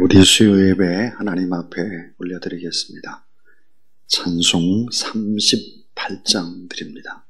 우리 수요 예배 하나님 앞에 올려드리겠습니다. 찬송 38장 드립니다.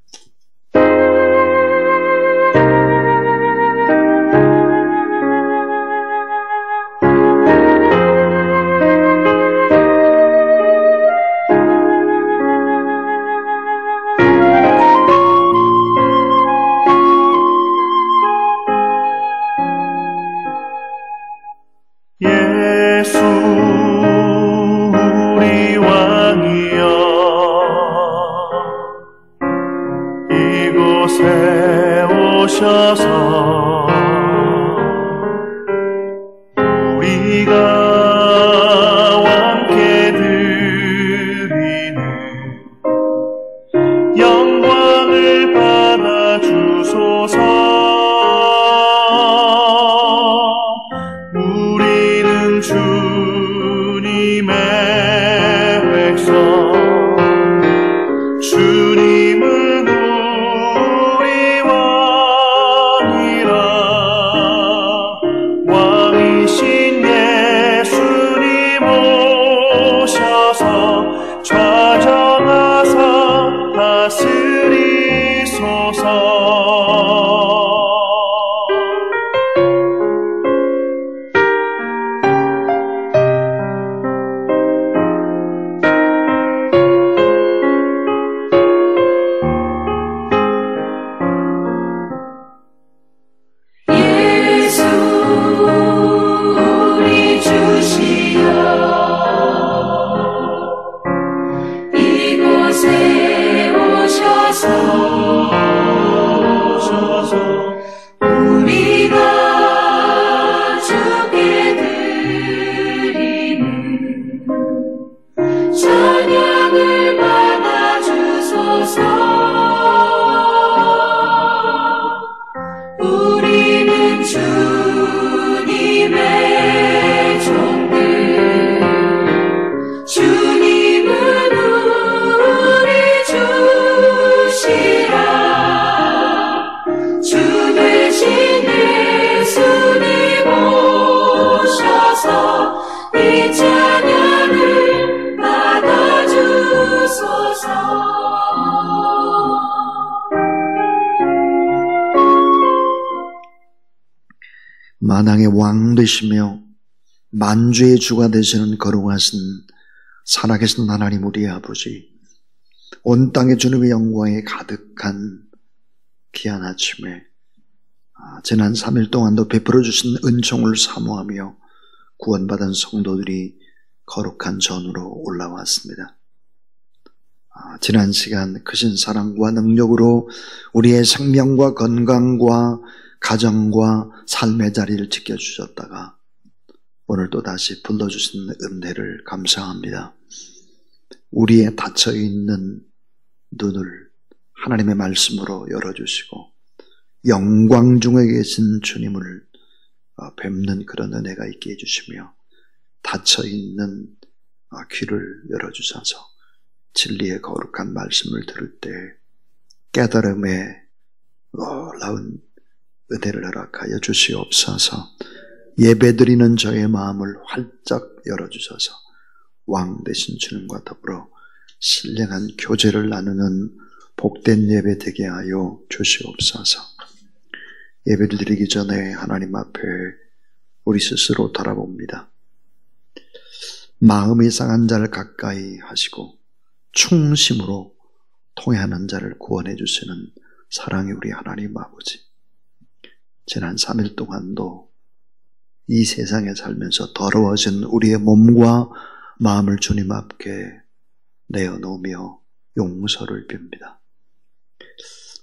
만왕의 왕 되시며 만주의 주가 되시는 거룩하신 살아계신 하나님 우리의 아버지, 온 땅에 주님의 영광이 가득한 귀한 아침에 지난 3일 동안도 베풀어 주신 은총을 사모하며 구원받은 성도들이 거룩한 전으로 올라왔습니다. 지난 시간 크신 사랑과 능력으로 우리의 생명과 건강과 가정과 삶의 자리를 지켜주셨다가 오늘 또 다시 불러주신 은혜를 감사합니다. 우리의 닫혀있는 눈을 하나님의 말씀으로 열어주시고 영광 중에 계신 주님을 뵙는 그런 은혜가 있게 해주시며 닫혀있는 귀를 열어주셔서 진리의 거룩한 말씀을 들을 때 깨달음의 놀라운 은혜를 허락하여 주시옵소서. 예배드리는 저의 마음을 활짝 열어주셔서 왕 되신 주님과 더불어 신령한 교제를 나누는 복된 예배 되게 하여 주시옵소서. 예배를 드리기 전에 하나님 앞에 우리 스스로 돌아봅니다. 마음이 상한 자를 가까이 하시고 충심으로 통회하는 자를 구원해 주시는 사랑의 우리 하나님 아버지, 지난 3일 동안도 이 세상에 살면서 더러워진 우리의 몸과 마음을 주님 앞에 내어놓으며 용서를 빕니다.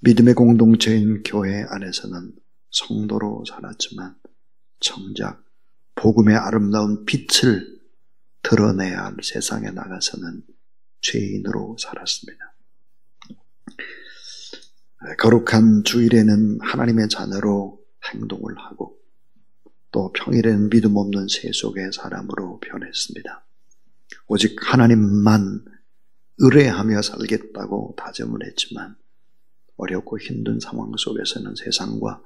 믿음의 공동체인 교회 안에서는 성도로 살았지만 정작 복음의 아름다운 빛을 드러내야 할 세상에 나가서는 죄인으로 살았습니다. 거룩한 주일에는 하나님의 자녀로 행동을 하고 또 평일에는 믿음 없는 세속의 사람으로 변했습니다. 오직 하나님만 의뢰하며 살겠다고 다짐을 했지만 어렵고 힘든 상황 속에서는 세상과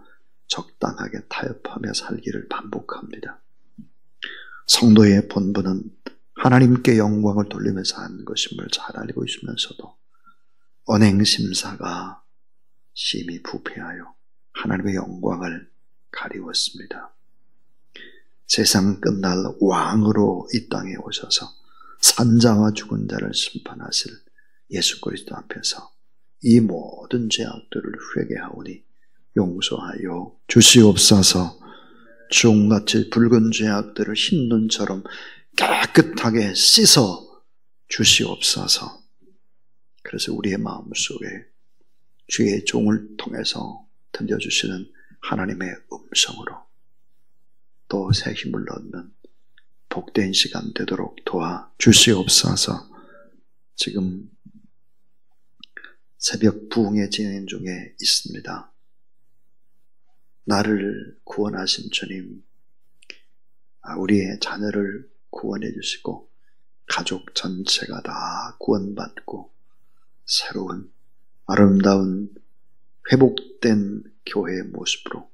적당하게 타협하며 살기를 반복합니다. 성도의 본분은 하나님께 영광을 돌리면서 하는 것임을 잘 알고 있으면서도 언행심사가 심히 부패하여 하나님의 영광을 가리웠습니다. 세상 끝날 왕으로 이 땅에 오셔서 산자와 죽은 자를 심판하실 예수 그리스도 앞에서 이 모든 죄악들을 회개하오니 용서하여 주시옵소서. 주홍같이 붉은 죄악들을 흰 눈처럼 깨끗하게 씻어 주시옵소서. 그래서 우리의 마음속에 주의 종을 통해서 들려주시는 하나님의 음성으로 또 새 힘을 얻는 복된 시간 되도록 도와 주시옵소서. 지금 새벽 부흥의 진행 중에 있습니다. 나를 구원하신 주님, 우리의 자녀를 구원해 주시고 가족 전체가 다 구원받고 새로운 아름다운 회복된 교회의 모습으로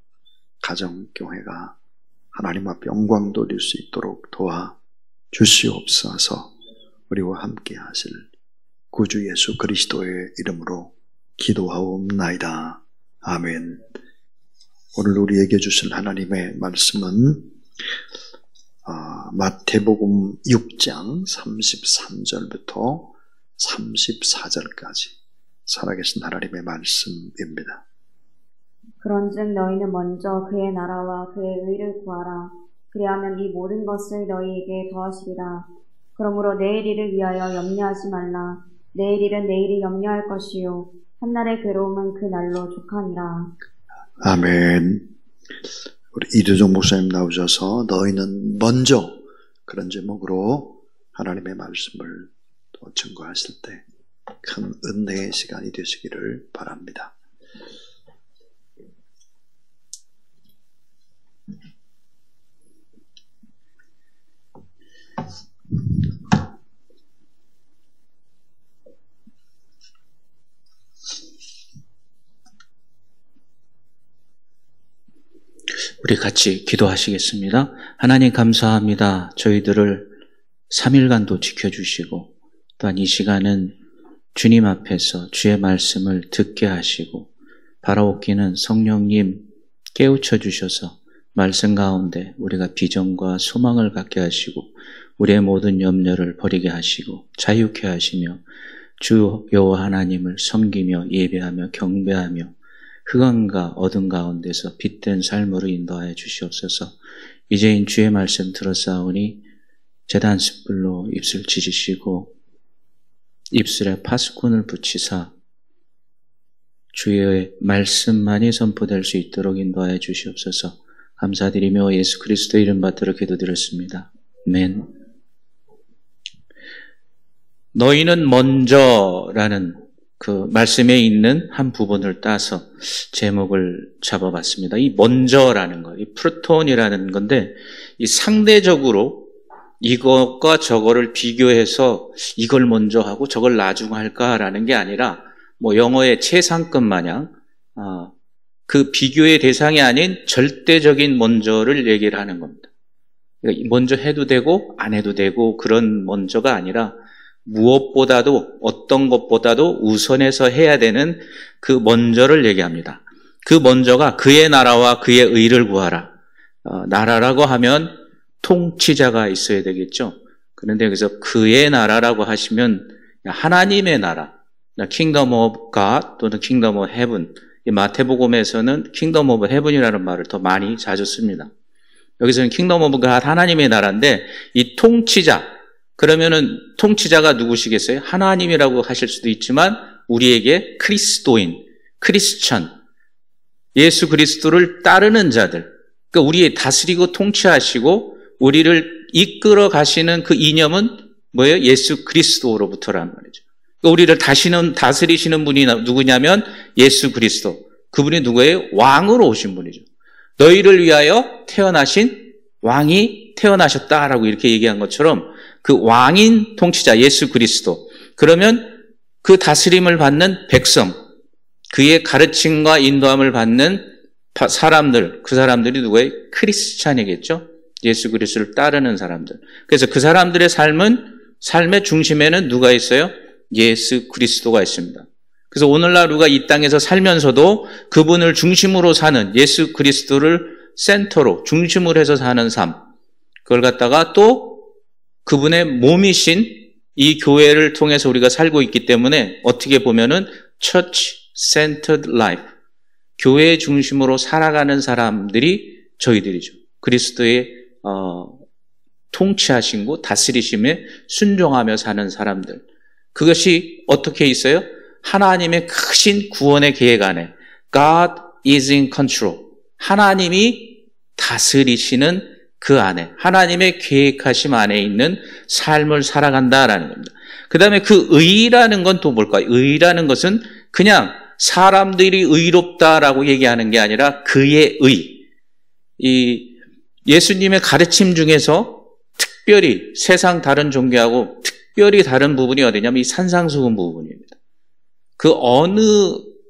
가정교회가 하나님 앞에 영광 돌릴 수 있도록 도와 주시옵소서. 우리와 함께 하실 구주 예수 그리스도의 이름으로 기도하옵나이다. 아멘. 오늘 우리에게 주신 하나님의 말씀은 마태복음 6장 33절부터 34절까지 살아계신 하나님의 말씀입니다. 그런즉 너희는 먼저 그의 나라와 그의 의를 구하라. 그리하면 이 모든 것을 너희에게 더하시리라. 그러므로 내일 일을 위하여 염려하지 말라. 내일 일은 내일이 염려할 것이요 한날의 괴로움은 그 날로 족하니라. 아멘. 우리 이두종 목사님 나오셔서 너희는 먼저 그런 제목으로 하나님의 말씀을 또 증거하실 때 큰 은혜의 시간이 되시기를 바랍니다. 우리 같이 기도하시겠습니다. 하나님 감사합니다. 저희들을 3일간도 지켜주시고 또한 이 시간은 주님 앞에서 주의 말씀을 듣게 하시고 바라옵기는 성령님 깨우쳐 주셔서 말씀 가운데 우리가 비전과 소망을 갖게 하시고 우리의 모든 염려를 버리게 하시고 자유케 하시며 주 여호와 하나님을 섬기며 예배하며 경배하며 흑암과 어둠 가운데서 빛된 삶으로 인도하여 주시옵소서. 이제인 주의 말씀 들었사오니 제단 숯불로 입술 찢으시고 입술에 파수꾼을 붙이사 주의 말씀만이 선포될 수 있도록 인도하여 주시옵소서. 감사드리며 예수 그리스도의 이름 받들어 기도드렸습니다. 아멘. 너희는 먼저라는 그 말씀에 있는 한 부분을 따서 제목을 잡아봤습니다. 이 먼저라는 거, 이 프루톤이라는 건데 이 상대적으로 이것과 저거를 비교해서 이걸 먼저 하고 저걸 나중 할까라는 게 아니라 뭐 영어의 최상급 마냥 그 비교의 대상이 아닌 절대적인 먼저를 얘기를 하는 겁니다. 그러니까 먼저 해도 되고 안 해도 되고 그런 먼저가 아니라 무엇보다도 어떤 것보다도 우선해서 해야 되는 그 먼저를 얘기합니다. 그 먼저가 그의 나라와 그의 의를 구하라. 나라라고 하면 통치자가 있어야 되겠죠. 그런데 여기서 그의 나라라고 하시면 하나님의 나라, Kingdom of God 또는 Kingdom of Heaven. 이 마태복음에서는 Kingdom of Heaven이라는 말을 더 많이 자주 씁니다. 여기서는 Kingdom of God, 하나님의 나라인데 이 통치자, 그러면은 통치자가 누구시겠어요? 하나님이라고 하실 수도 있지만 우리에게 그리스도인, 크리스천, 예수 그리스도를 따르는 자들, 그러니까 우리의 다스리고 통치하시고 우리를 이끌어 가시는 그 이념은 뭐예요? 예수 그리스도로부터라는 말이죠. 그러니까 우리를 다스리시는 분이 누구냐면 예수 그리스도. 그분이 누구예요? 왕으로 오신 분이죠. 너희를 위하여 태어나신 왕이 태어나셨다라고 이렇게 얘기한 것처럼 그 왕인 통치자 예수 그리스도. 그러면 그 다스림을 받는 백성, 그의 가르침과 인도함을 받는 사람들, 그 사람들이 누구예요? 크리스찬이겠죠? 예수 그리스도를 따르는 사람들. 그래서 그 사람들의 삶의 중심에는 누가 있어요? 예수 그리스도가 있습니다. 그래서 오늘날 우리가 이 땅에서 살면서도 그분을 중심으로 사는, 예수 그리스도를 센터로 중심으로 해서 사는 삶, 그걸 갖다가 또 그분의 몸이신 이 교회를 통해서 우리가 살고 있기 때문에 어떻게 보면은 church-centered life, 교회 중심으로 살아가는 사람들이 저희들이죠. 그리스도의 통치하시고 다스리심에 순종하며 사는 사람들. 그것이 어떻게 있어요? 하나님의 크신 구원의 계획 안에 God is in control. 하나님이 다스리시는 그 안에, 하나님의 계획하심 안에 있는 삶을 살아간다라는 겁니다. 그 다음에 그 의라는 건 또 뭘까요? 의라는 것은 그냥 사람들이 의롭다라고 얘기하는 게 아니라 그의 의. 이 예수님의 가르침 중에서 특별히 세상 다른 종교하고 특별히 다른 부분이 어디냐면 이 산상수훈 부분입니다. 그 어느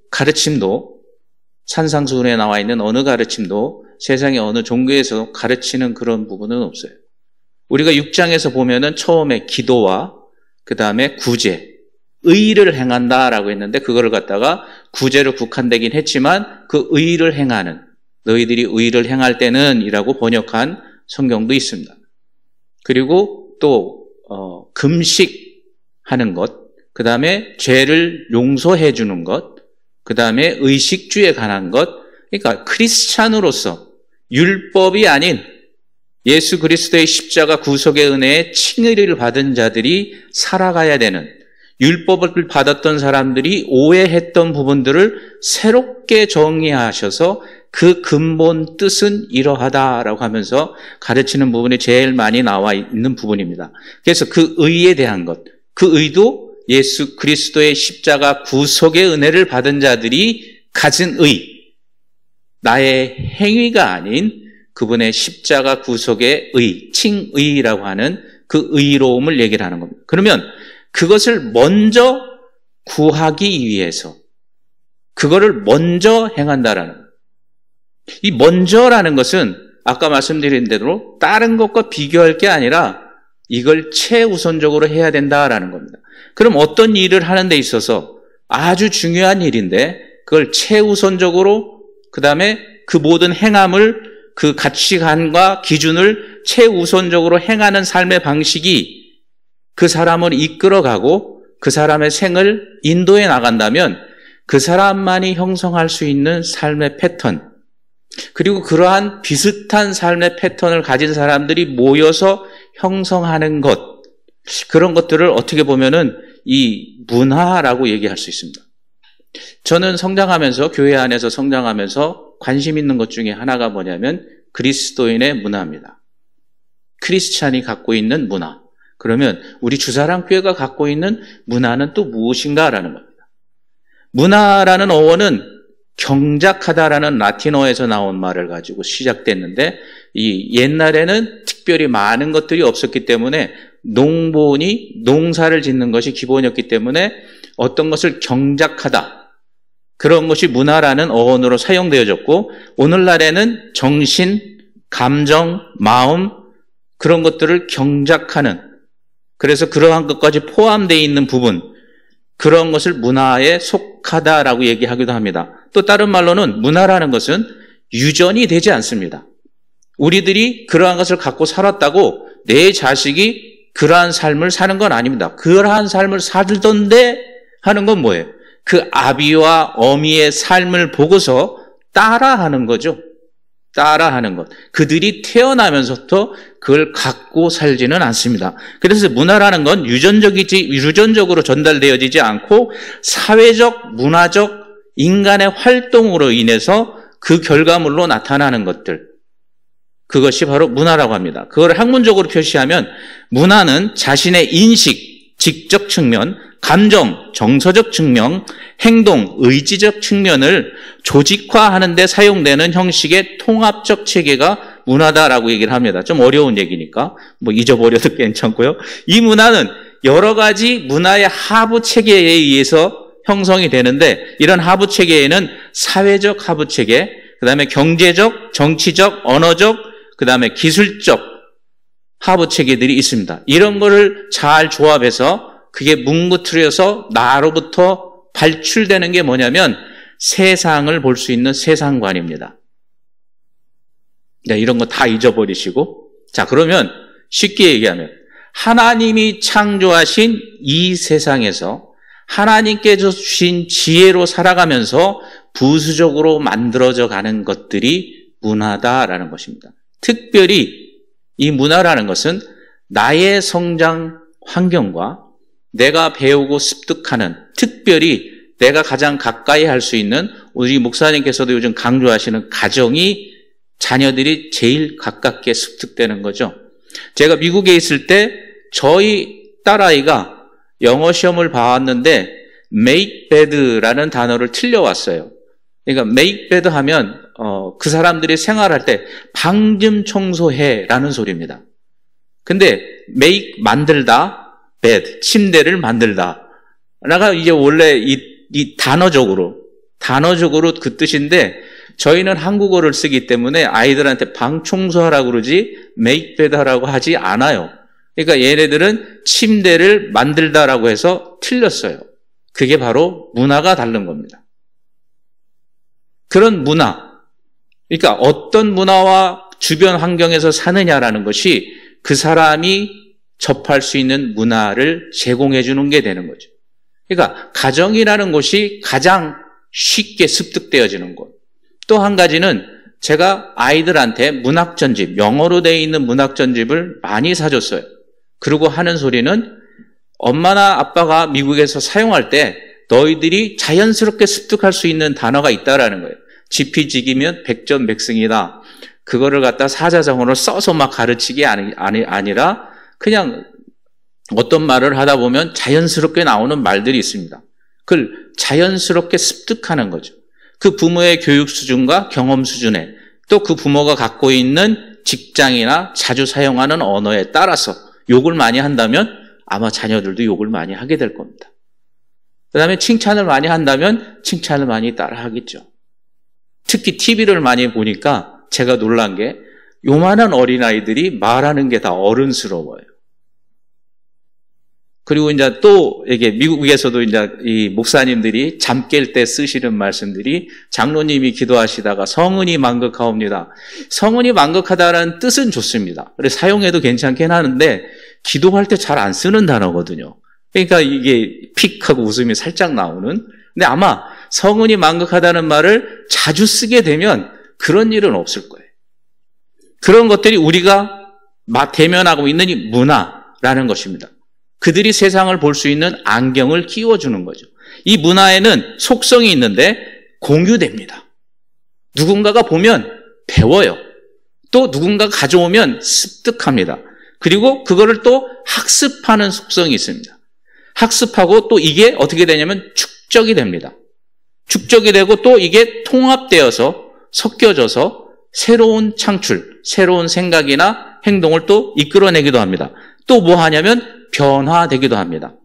가르침도, 산상수훈에 나와 있는 어느 가르침도 세상의 어느 종교에서 가르치는 그런 부분은 없어요. 우리가 6장에서 보면은 처음에 기도와 그 다음에 구제, 의를 행한다라고 했는데 그거를 갖다가 구제로 국한되긴 했지만 그 의를 행하는, 너희들이 의를 행할 때는 이라고 번역한 성경도 있습니다. 그리고 또 금식하는 것, 그 다음에 죄를 용서해 주는 것, 그 다음에 의식주에 관한 것. 그러니까 크리스찬으로서 율법이 아닌 예수 그리스도의 십자가 구속의 은혜에 칭의를 받은 자들이 살아가야 되는, 율법을 받았던 사람들이 오해했던 부분들을 새롭게 정리하셔서 그 근본 뜻은 이러하다라고 하면서 가르치는 부분이 제일 많이 나와 있는 부분입니다. 그래서 그 의에 대한 것, 그 의도 예수 그리스도의 십자가 구속의 은혜를 받은 자들이 가진 의, 나의 행위가 아닌 그분의 십자가 구속의 의, 칭의라고 하는 그 의로움을 얘기를 하는 겁니다. 그러면 그것을 먼저 구하기 위해서 그거를 먼저 행한다라는 거예요. 이 먼저라는 것은 아까 말씀드린 대로 다른 것과 비교할 게 아니라 이걸 최우선적으로 해야 된다라는 겁니다. 그럼 어떤 일을 하는 데 있어서 아주 중요한 일인데 그걸 최우선적으로, 그 다음에 그 모든 행함을, 그 가치관과 기준을 최우선적으로 행하는 삶의 방식이 그 사람을 이끌어가고 그 사람의 생을 인도해 나간다면 그 사람만이 형성할 수 있는 삶의 패턴, 그리고 그러한 비슷한 삶의 패턴을 가진 사람들이 모여서 형성하는 것, 그런 것들을 어떻게 보면은 이 문화라고 얘기할 수 있습니다. 저는 성장하면서, 교회 안에서 성장하면서 관심 있는 것 중에 하나가 뭐냐면 그리스도인의 문화입니다. 크리스찬이 갖고 있는 문화. 그러면 우리 주사랑교회가 갖고 있는 문화는 또 무엇인가라는 겁니다. 문화라는 어원은 경작하다라는 라틴어에서 나온 말을 가지고 시작됐는데, 이 옛날에는 특별히 많은 것들이 없었기 때문에 농본이 농사를 짓는 것이 기본이었기 때문에 어떤 것을 경작하다, 그런 것이 문화라는 어원으로 사용되어졌고, 오늘날에는 정신, 감정, 마음, 그런 것들을 경작하는, 그래서 그러한 것까지 포함되어 있는 부분, 그런 것을 문화에 속하다라고 얘기하기도 합니다. 또 다른 말로는 문화라는 것은 유전이 되지 않습니다. 우리들이 그러한 것을 갖고 살았다고 내 자식이 그러한 삶을 사는 건 아닙니다. 그러한 삶을 살던데 하는 건 뭐예요? 그 아비와 어미의 삶을 보고서 따라하는 거죠. 따라하는 것. 그들이 태어나면서부터 그걸 갖고 살지는 않습니다. 그래서 문화라는 건 유전적으로 전달되어지지 않고 사회적, 문화적, 인간의 활동으로 인해서 그 결과물로 나타나는 것들. 그것이 바로 문화라고 합니다. 그걸 학문적으로 표시하면 문화는 자신의 인식, 직접 측면, 감정, 정서적 측면, 행동, 의지적 측면을 조직화하는 데 사용되는 형식의 통합적 체계가 문화다라고 얘기를 합니다. 좀 어려운 얘기니까 뭐 잊어버려도 괜찮고요. 이 문화는 여러 가지 문화의 하부 체계에 의해서 형성이 되는데, 이런 하부 체계에는 사회적 하부 체계, 그 다음에 경제적, 정치적, 언어적, 그 다음에 기술적 하부 체계들이 있습니다. 이런 거를 잘 조합해서 그게 뭉그트려서 나로부터 발출되는 게 뭐냐면 세상을 볼 수 있는 세상관입니다. 네, 이런 거 다 잊어버리시고, 자, 그러면 쉽게 얘기하면 하나님이 창조하신 이 세상에서 하나님께서 주신 지혜로 살아가면서 부수적으로 만들어져 가는 것들이 문화다라는 것입니다. 특별히 이 문화라는 것은 나의 성장 환경과 내가 배우고 습득하는, 특별히 내가 가장 가까이 할 수 있는, 우리 목사님께서도 요즘 강조하시는 가정이 자녀들이 제일 가깝게 습득되는 거죠. 제가 미국에 있을 때 저희 딸아이가 영어 시험을 봐왔는데 make bed라는 단어를 틀려왔어요. 그러니까 make bed 하면 그 사람들이 생활할 때 방 좀 청소해라는 소리입니다. 근데 make 만들다, bed 침대를 만들다. 라가 이제 원래 이 단어적으로 그 뜻인데 저희는 한국어를 쓰기 때문에 아이들한테 방 청소하라고 그러지 make bed 하라고 하지 않아요. 그러니까 얘네들은 침대를 만들다라고 해서 틀렸어요. 그게 바로 문화가 다른 겁니다. 그런 문화, 그러니까 어떤 문화와 주변 환경에서 사느냐라는 것이 그 사람이 접할 수 있는 문화를 제공해 주는 게 되는 거죠. 그러니까 가정이라는 곳이 가장 쉽게 습득되어지는 곳. 또 한 가지는 제가 아이들한테 문학전집, 영어로 되어 있는 문학전집을 많이 사줬어요. 그리고 하는 소리는 엄마나 아빠가 미국에서 사용할 때 너희들이 자연스럽게 습득할 수 있는 단어가 있다라는 거예요. 지피지기면 백전백승이다. 그거를 갖다 사자성어로 써서 막 가르치기 아니라 그냥 어떤 말을 하다 보면 자연스럽게 나오는 말들이 있습니다. 그걸 자연스럽게 습득하는 거죠. 그 부모의 교육 수준과 경험 수준에 또 그 부모가 갖고 있는 직장이나 자주 사용하는 언어에 따라서 욕을 많이 한다면 아마 자녀들도 욕을 많이 하게 될 겁니다. 그 다음에 칭찬을 많이 한다면 칭찬을 많이 따라 하겠죠. 특히 TV를 많이 보니까 제가 놀란 게 요만한 어린아이들이 말하는 게 다 어른스러워요. 그리고 이제 또 이게 미국에서도 이제 이 목사님들이 잠 깰 때 쓰시는 말씀들이 장로님이 기도하시다가 성은이 만극하옵니다. 성은이 만극하다라는 뜻은 좋습니다. 그래서 사용해도 괜찮긴 하는데 기도할 때 잘 안 쓰는 단어거든요. 그러니까 이게 픽하고 웃음이 살짝 나오는. 근데 아마 성은이 만극하다는 말을 자주 쓰게 되면 그런 일은 없을 거예요. 그런 것들이 우리가 대면하고 있는 이 문화라는 것입니다. 그들이 세상을 볼 수 있는 안경을 끼워주는 거죠. 이 문화에는 속성이 있는데 공유됩니다. 누군가가 보면 배워요. 또 누군가가 가져오면 습득합니다. 그리고 그거를 또 학습하는 속성이 있습니다. 학습하고 또 이게 어떻게 되냐면 축적이 됩니다. 축적이 되고 또 이게 통합되어서 섞여져서 새로운 창출, 새로운 생각이나 행동을 또 이끌어내기도 합니다. 또 뭐 하냐면 변화되기도 합니다.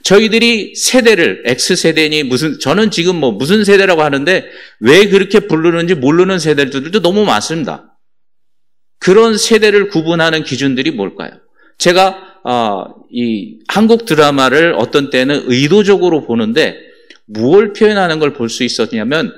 저희들이 세대를 X세대니 저는 지금 무슨 세대라고 하는데 왜 그렇게 부르는지 모르는 세대들도 너무 많습니다. 그런 세대를 구분하는 기준들이 뭘까요? 제가 이 한국 드라마를 어떤 때는 의도적으로 보는데 무엇을 표현하는 걸 볼 수 있었냐면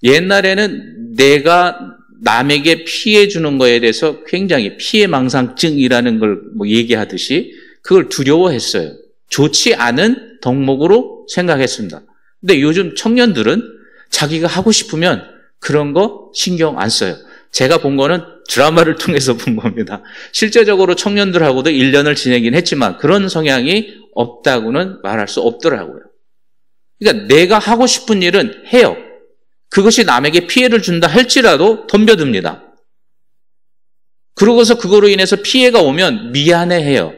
옛날에는 내가 남에게 피해 주는 거에 대해서 굉장히 피해망상증이라는 걸 얘기하듯이 그걸 두려워했어요. 좋지 않은 덕목으로 생각했습니다. 근데 요즘 청년들은 자기가 하고 싶으면 그런 거 신경 안 써요. 제가 본 거는 드라마를 통해서 본 겁니다. 실제적으로 청년들하고도 1년을 지내긴 했지만 그런 성향이 없다고는 말할 수 없더라고요. 그러니까 내가 하고 싶은 일은 해요. 그것이 남에게 피해를 준다 할지라도 덤벼듭니다. 그러고서 그거로 인해서 피해가 오면 미안해해요.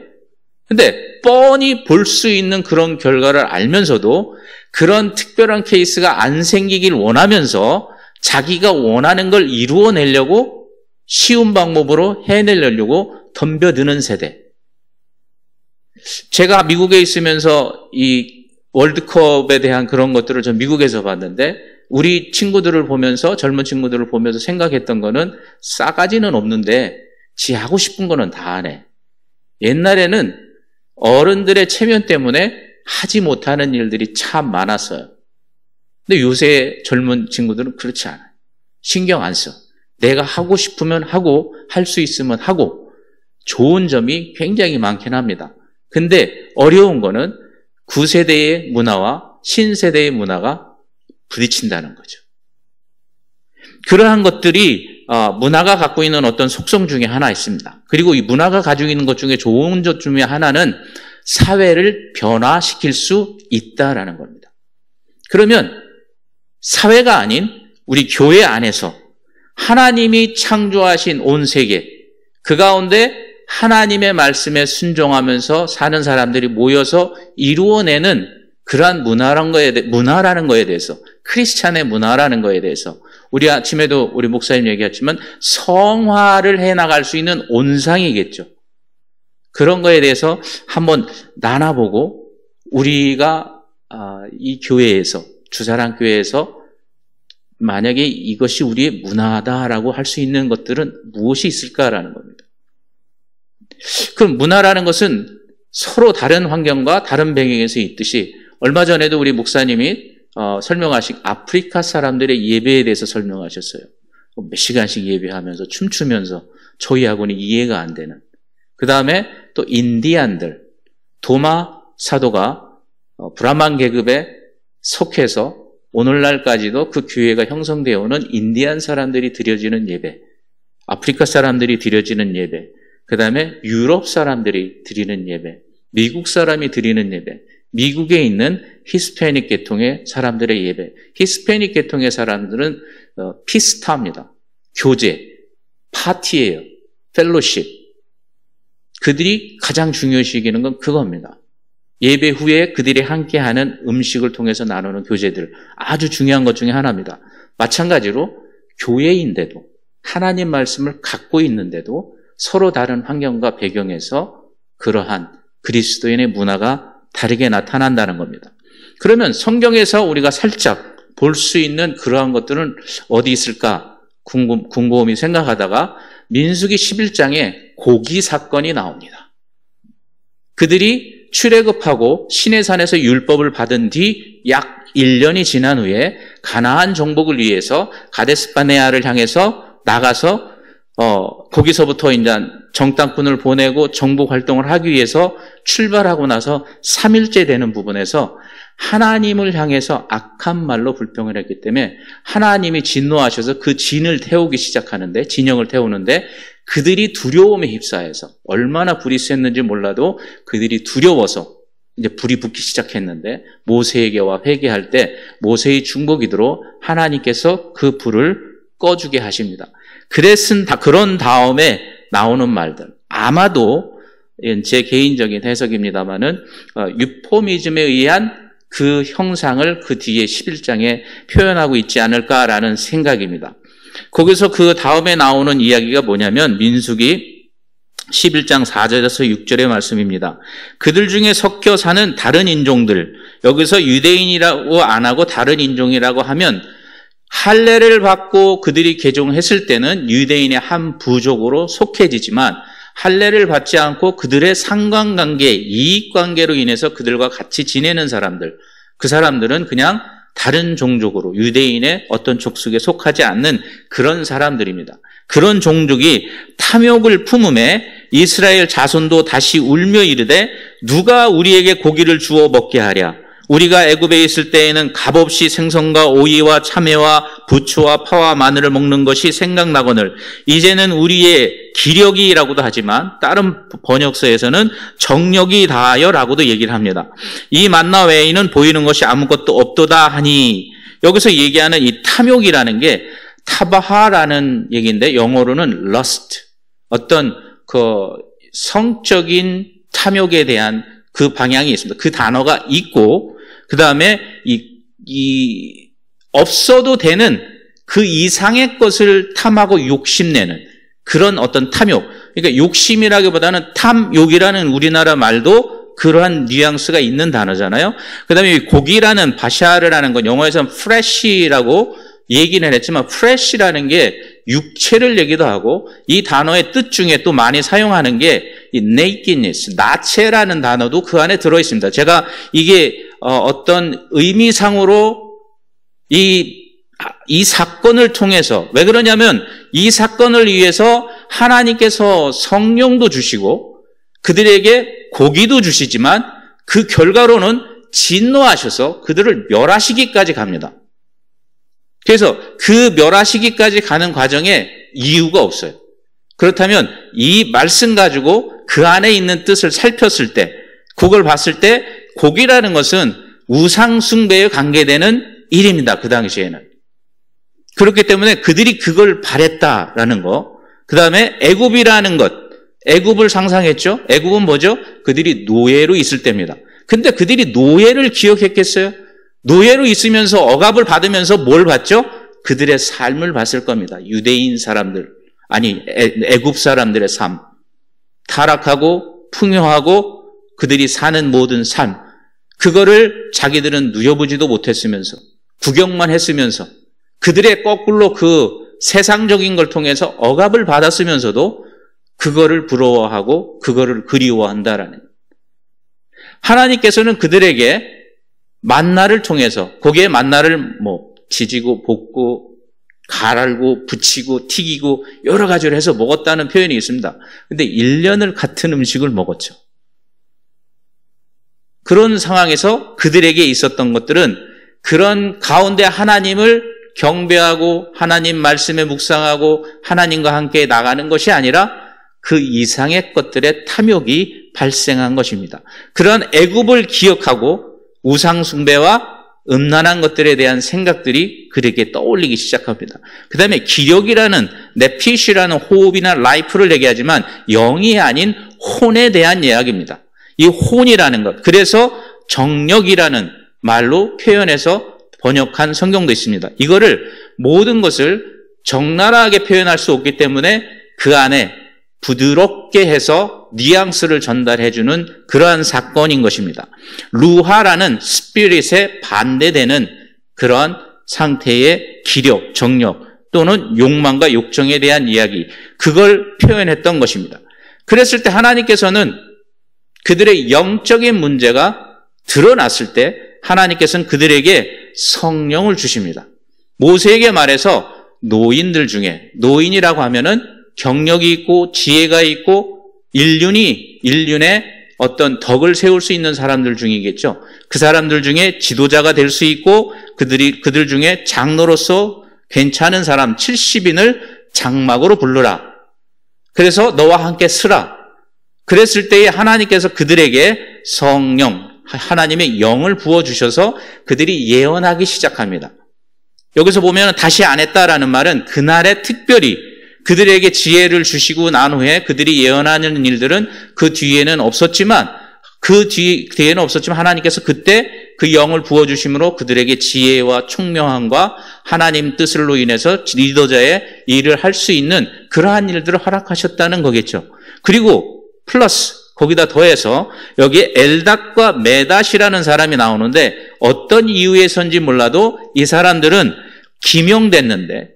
근데 뻔히 볼 수 있는 그런 결과를 알면서도 그런 특별한 케이스가 안 생기길 원하면서 자기가 원하는 걸 이루어내려고 쉬운 방법으로 해내려고 덤벼드는 세대. 제가 미국에 있으면서 이 월드컵에 대한 그런 것들을 전 미국에서 봤는데 우리 친구들을 보면서, 젊은 친구들을 보면서 생각했던 거는 싸가지는 없는데 지 하고 싶은 거는 다 하네. 옛날에는 어른들의 체면 때문에 하지 못하는 일들이 참 많았어요. 근데 요새 젊은 친구들은 그렇지 않아요. 신경 안 써. 내가 하고 싶으면 하고, 할 수 있으면 하고, 좋은 점이 굉장히 많긴 합니다. 근데 어려운 거는 구세대의 문화와 신세대의 문화가 부딪힌다는 거죠. 그러한 것들이 문화가 갖고 있는 어떤 속성 중에 하나 있습니다. 그리고 이 문화가 가지고 있는 것 중에 좋은 것 중에 하나는 사회를 변화시킬 수 있다라는 겁니다. 그러면 사회가 아닌 우리 교회 안에서 하나님이 창조하신 온 세계, 그 가운데 하나님의 말씀에 순종하면서 사는 사람들이 모여서 이루어내는 그러한 문화라는 거에 대해서, 크리스찬의 문화라는 거에 대해서, 우리 아침에도 우리 목사님 얘기했지만 성화를 해나갈 수 있는 온상이겠죠. 그런 거에 대해서 한번 나눠보고, 우리가 이 교회에서, 주사랑교회에서 만약에 이것이 우리의 문화다라고 할 수 있는 것들은 무엇이 있을까라는 겁니다. 그럼 문화라는 것은 서로 다른 환경과 다른 배경에서 있듯이, 얼마 전에도 우리 목사님이 설명하신 아프리카 사람들의 예배에 대해서 설명하셨어요. 몇 시간씩 예배하면서 춤추면서 저희하고는 이해가 안 되는. 그 다음에 또 인디안들, 도마 사도가 브라만 계급에 속해서 오늘날까지도 그 교회가 형성되어 오는 인디안 사람들이 드려지는 예배, 아프리카 사람들이 드려지는 예배, 그 다음에 유럽 사람들이 드리는 예배, 미국 사람이 드리는 예배, 미국에 있는 히스패닉 계통의 사람들의 예배. 히스패닉 계통의 사람들은 피스타입니다. 교제, 파티예요. 펠로십. 그들이 가장 중요시 여기는 건 그겁니다. 예배 후에 그들이 함께하는 음식을 통해서 나누는 교제들, 아주 중요한 것 중에 하나입니다. 마찬가지로 교회인데도, 하나님 말씀을 갖고 있는데도 서로 다른 환경과 배경에서 그러한 그리스도인의 문화가 다르게 나타난다는 겁니다. 그러면 성경에서 우리가 살짝 볼 수 있는 그러한 것들은 어디 있을까 궁금히 생각하다가 민수기 11장에 고기 사건이 나옵니다. 그들이 출애굽하고 시내산에서 율법을 받은 뒤 약 1년이 지난 후에 가나안 정복을 위해서 가데스바네아를 향해서 나가서 거기서부터 이제 정탐꾼을 보내고 정복 활동을 하기 위해서 출발하고 나서 3일째 되는 부분에서 하나님을 향해서 악한 말로 불평을 했기 때문에 하나님이 진노하셔서 그 진을 태우기 시작하는데, 진영을 태우는데 그들이 두려움에 휩싸여서, 얼마나 불이 셌는지 몰라도 그들이 두려워서 이제 불이 붙기 시작했는데, 모세에게와 회개할 때 모세의 중보기도로 하나님께서 그 불을 꺼주게 하십니다. 그런 다음에 나오는 말들, 아마도 제 개인적인 해석입니다만은 유포미즘에 의한 그 형상을 그 뒤에 11장에 표현하고 있지 않을까라는 생각입니다. 거기서 그 다음에 나오는 이야기가 뭐냐면 민수기 11장 4절에서 6절의 말씀입니다. 그들 중에 섞여 사는 다른 인종들, 여기서 유대인이라고 안 하고 다른 인종이라고 하면 할례를 받고 그들이 개종했을 때는 유대인의 한 부족으로 속해지지만, 할례를 받지 않고 그들의 상관관계, 이익관계로 인해서 그들과 같이 지내는 사람들, 그 사람들은 그냥 다른 종족으로, 유대인의 어떤 족속에 속하지 않는 그런 사람들입니다. 그런 종족이 탐욕을 품음에 이스라엘 자손도 다시 울며 이르되 누가 우리에게 고기를 주어 먹게 하랴. 우리가 애굽에 있을 때에는 값없이 생선과 오이와 참외와 부추와 파와 마늘을 먹는 것이 생각나거늘 이제는 우리의 기력이라고도 하지만 다른 번역서에서는 정력이 다하여라고도 얘기를 합니다. 이 만나 외에는 보이는 것이 아무것도 없도다 하니, 여기서 얘기하는 이 탐욕이라는 게 타바하라는 얘기인데 영어로는 lust, 어떤 그 성적인 탐욕에 대한 그 방향이 있습니다. 그 단어가 있고, 그 다음에 없어도 되는 그 이상의 것을 탐하고 욕심내는 그런 어떤 탐욕. 그러니까 욕심이라기보다는 탐욕이라는 우리나라 말도 그러한 뉘앙스가 있는 단어잖아요. 그 다음에 고기라는 바샤르라는 건 영어에서는 fresh라고 얘기는 했지만 fresh라는 게 육체를 얘기도 하고 이 단어의 뜻 중에 또 많이 사용하는 게 이 nakedness, 나체라는 단어도 그 안에 들어있습니다. 제가 이게 어떤 의미상으로 이 사건을 통해서 왜 그러냐면 이 사건을 위해서 하나님께서 성령도 주시고 그들에게 고기도 주시지만 그 결과로는 진노하셔서 그들을 멸하시기까지 갑니다. 그래서 그 멸하시기까지 가는 과정에 이유가 없어요. 그렇다면 이 말씀 가지고 그 안에 있는 뜻을 살폈을 때, 그걸 봤을 때 고기라는 것은 우상 숭배에 관계되는 일입니다. 그 당시에는. 그렇기 때문에 그들이 그걸 바랬다라는 거. 그 다음에 애굽이라는 것. 애굽을 상상했죠. 애굽은 뭐죠? 그들이 노예로 있을 때입니다. 근데 그들이 노예를 기억했겠어요? 노예로 있으면서 억압을 받으면서 뭘 봤죠? 그들의 삶을 봤을 겁니다. 유대인 사람들, 아니 애굽 사람들의 삶. 타락하고 풍요하고 그들이 사는 모든 삶. 그거를 자기들은 누려보지도 못했으면서 구경만 했으면서 그들의 거꾸로 그 세상적인 걸 통해서 억압을 받았으면서도 그거를 부러워하고 그거를 그리워한다라는. 하나님께서는 그들에게 만나를 통해서 거기에 만나를 지지고 볶고 갈고 붙이고 튀기고 여러 가지를 해서 먹었다는 표현이 있습니다. 근데 1년을 같은 음식을 먹었죠. 그런 상황에서 그들에게 있었던 것들은 그런 가운데 하나님을 경배하고 하나님 말씀에 묵상하고 하나님과 함께 나가는 것이 아니라 그 이상의 것들의 탐욕이 발생한 것입니다. 그런 애굽을 기억하고 우상 숭배와 음란한 것들에 대한 생각들이 그에게 떠올리기 시작합니다. 그 다음에 기력이라는 네핏이라는 호흡이나 라이프를 얘기하지만 영이 아닌 혼에 대한 이야기입니다. 이 혼이라는 것. 그래서 정력이라는 말로 표현해서 번역한 성경도 있습니다. 이거를 모든 것을 적나라하게 표현할 수 없기 때문에 그 안에 부드럽게 해서 뉘앙스를 전달해주는 그러한 사건인 것입니다. 루하라는 스피릿에 반대되는 그러한 상태의 기력, 정력 또는 욕망과 욕정에 대한 이야기, 그걸 표현했던 것입니다. 그랬을 때 하나님께서는 그들의 영적인 문제가 드러났을 때 하나님께서는 그들에게 성령을 주십니다. 모세에게 말해서 노인들 중에, 노인이라고 하면은 경력이 있고 지혜가 있고 인륜에 어떤 덕을 세울 수 있는 사람들 중이겠죠. 그 사람들 중에 지도자가 될 수 있고 그들 중에 장로로서 괜찮은 사람 70인을 장막으로 부르라. 그래서 너와 함께 쓰라. 그랬을 때에 하나님께서 그들에게 성령, 하나님의 영을 부어주셔서 그들이 예언하기 시작합니다. 여기서 보면 다시 안 했다라는 말은 그날에 특별히 그들에게 지혜를 주시고 난 후에 그들이 예언하는 일들은 그 뒤에는 없었지만 하나님께서 그때 그 영을 부어주심으로 그들에게 지혜와 총명함과 하나님 뜻으로 인해서 리더자의 일을 할 수 있는 그러한 일들을 허락하셨다는 거겠죠. 그리고 플러스 거기다 더해서 여기 엘닷과 메닷이라는 사람이 나오는데 어떤 이유에서인지 몰라도 이 사람들은 기명됐는데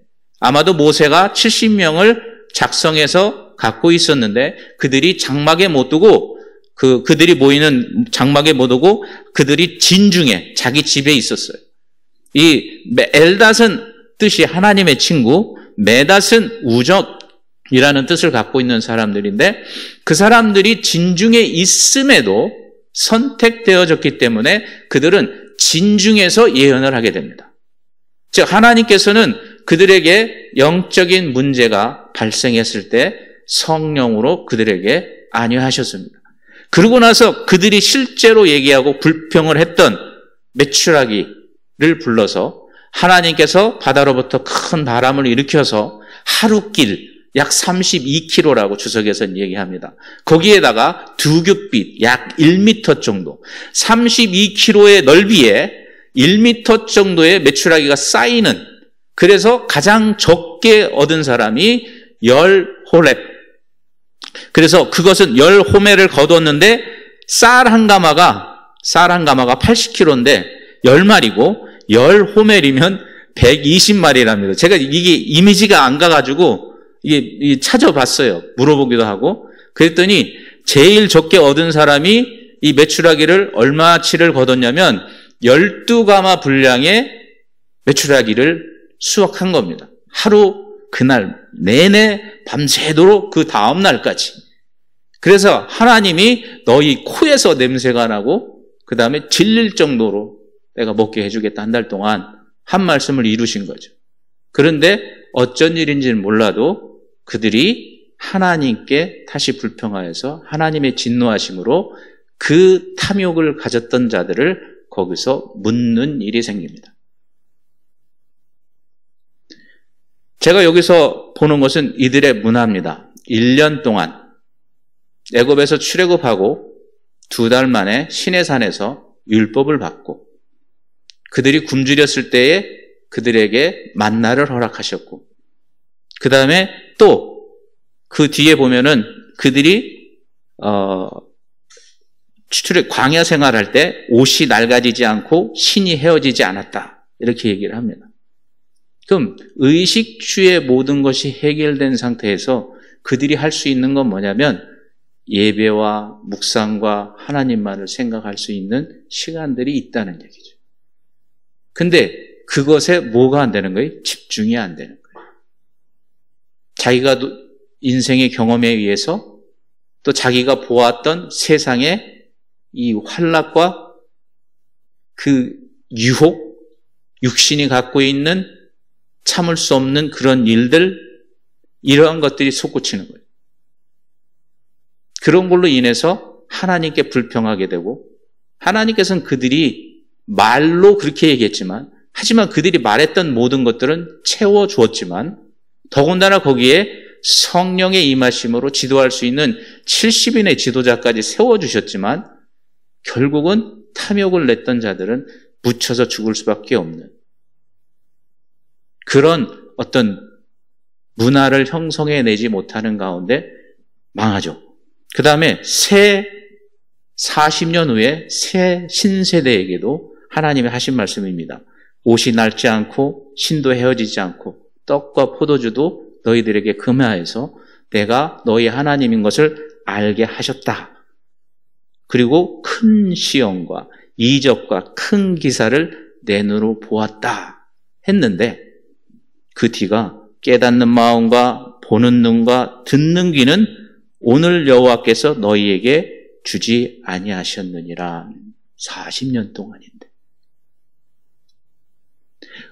아마도 모세가 70명을 작성해서 갖고 있었는데 그들이 장막에 못 두고 그들이 모이는 장막에 못 오고 그들이 진중에 자기 집에 있었어요. 이 엘닷은 뜻이 하나님의 친구, 메닷은 우정이라는 뜻을 갖고 있는 사람들인데 그 사람들이 진중에 있음에도 선택되어졌기 때문에 그들은 진중에서 예언을 하게 됩니다. 즉 하나님께서는 그들에게 영적인 문제가 발생했을 때 성령으로 그들에게 안위하셨습니다. 그러고 나서 그들이 실제로 얘기하고 불평을 했던 메추라기를 불러서 하나님께서 바다로부터 큰 바람을 일으켜서 하루길 약 32km라고 주석에서는 얘기합니다. 거기에다가 두 둣빛 약 1m 정도 32km의 넓이에 1m 정도의 메추라기가 쌓이는, 그래서 가장 적게 얻은 사람이 10호렙. 그래서 그것은 10호멜을 거뒀는데 쌀 한 가마가 80kg인데 10마리고 10호멜이면 120마리랍니다. 제가 이게 이미지가 안 가가지고 이게 찾아봤어요. 물어보기도 하고. 그랬더니 제일 적게 얻은 사람이 이 메추라기를 얼마치를 거뒀냐면 12가마 분량의 메추라기를 수확한 겁니다. 하루 그날 내내 밤새도록 그 다음 날까지. 그래서 하나님이 너희 코에서 냄새가 나고 그 다음에 질릴 정도로 내가 먹게 해주겠다 한 달 동안 한 말씀을 이루신 거죠. 그런데 어쩐 일인지는 몰라도 그들이 하나님께 다시 불평하여서 하나님의 진노하심으로 그 탐욕을 가졌던 자들을 거기서 묻는 일이 생깁니다. 제가 여기서 보는 것은 이들의 문화입니다. 1년 동안 애굽에서 출애굽하고 2달 만에 시내산에서 율법을 받고 그들이 굶주렸을 때에 그들에게 만나를 허락하셨고 그 다음에 또 그 뒤에 보면은 그들이 광야 생활할 때 옷이 낡아지지 않고 신이 헤어지지 않았다 이렇게 얘기를 합니다. 그럼 의식주의 모든 것이 해결된 상태에서 그들이 할 수 있는 건 뭐냐면 예배와 묵상과 하나님만을 생각할 수 있는 시간들이 있다는 얘기죠. 근데 그것에 뭐가 안 되는 거예요? 집중이 안 되는 거예요. 자기가 인생의 경험에 의해서 또 자기가 보았던 세상의 이 환락과 그 유혹, 육신이 갖고 있는 참을 수 없는 그런 일들, 이러한 것들이 솟구치는 거예요. 그런 걸로 인해서 하나님께 불평하게 되고 하나님께서는 그들이 말로 그렇게 얘기했지만 하지만 그들이 말했던 모든 것들은 채워주었지만 더군다나 거기에 성령의 임하심으로 지도할 수 있는 70인의 지도자까지 세워주셨지만 결국은 탐욕을 냈던 자들은 묻혀서 죽을 수밖에 없는 그런 어떤 문화를 형성해내지 못하는 가운데 망하죠. 그 다음에 새 40년 후에 새 신세대에게도 하나님이 하신 말씀입니다. 옷이 낡지 않고 신도 헤어지지 않고 떡과 포도주도 너희들에게 금하여서 내가 너희 하나님인 것을 알게 하셨다. 그리고 큰 시험과 이적과 큰 기사를 내 눈으로 보았다 했는데 그 뒤가 깨닫는 마음과 보는 눈과 듣는 귀는 오늘 여호와께서 너희에게 주지 아니하셨느니라. 40년 동안인데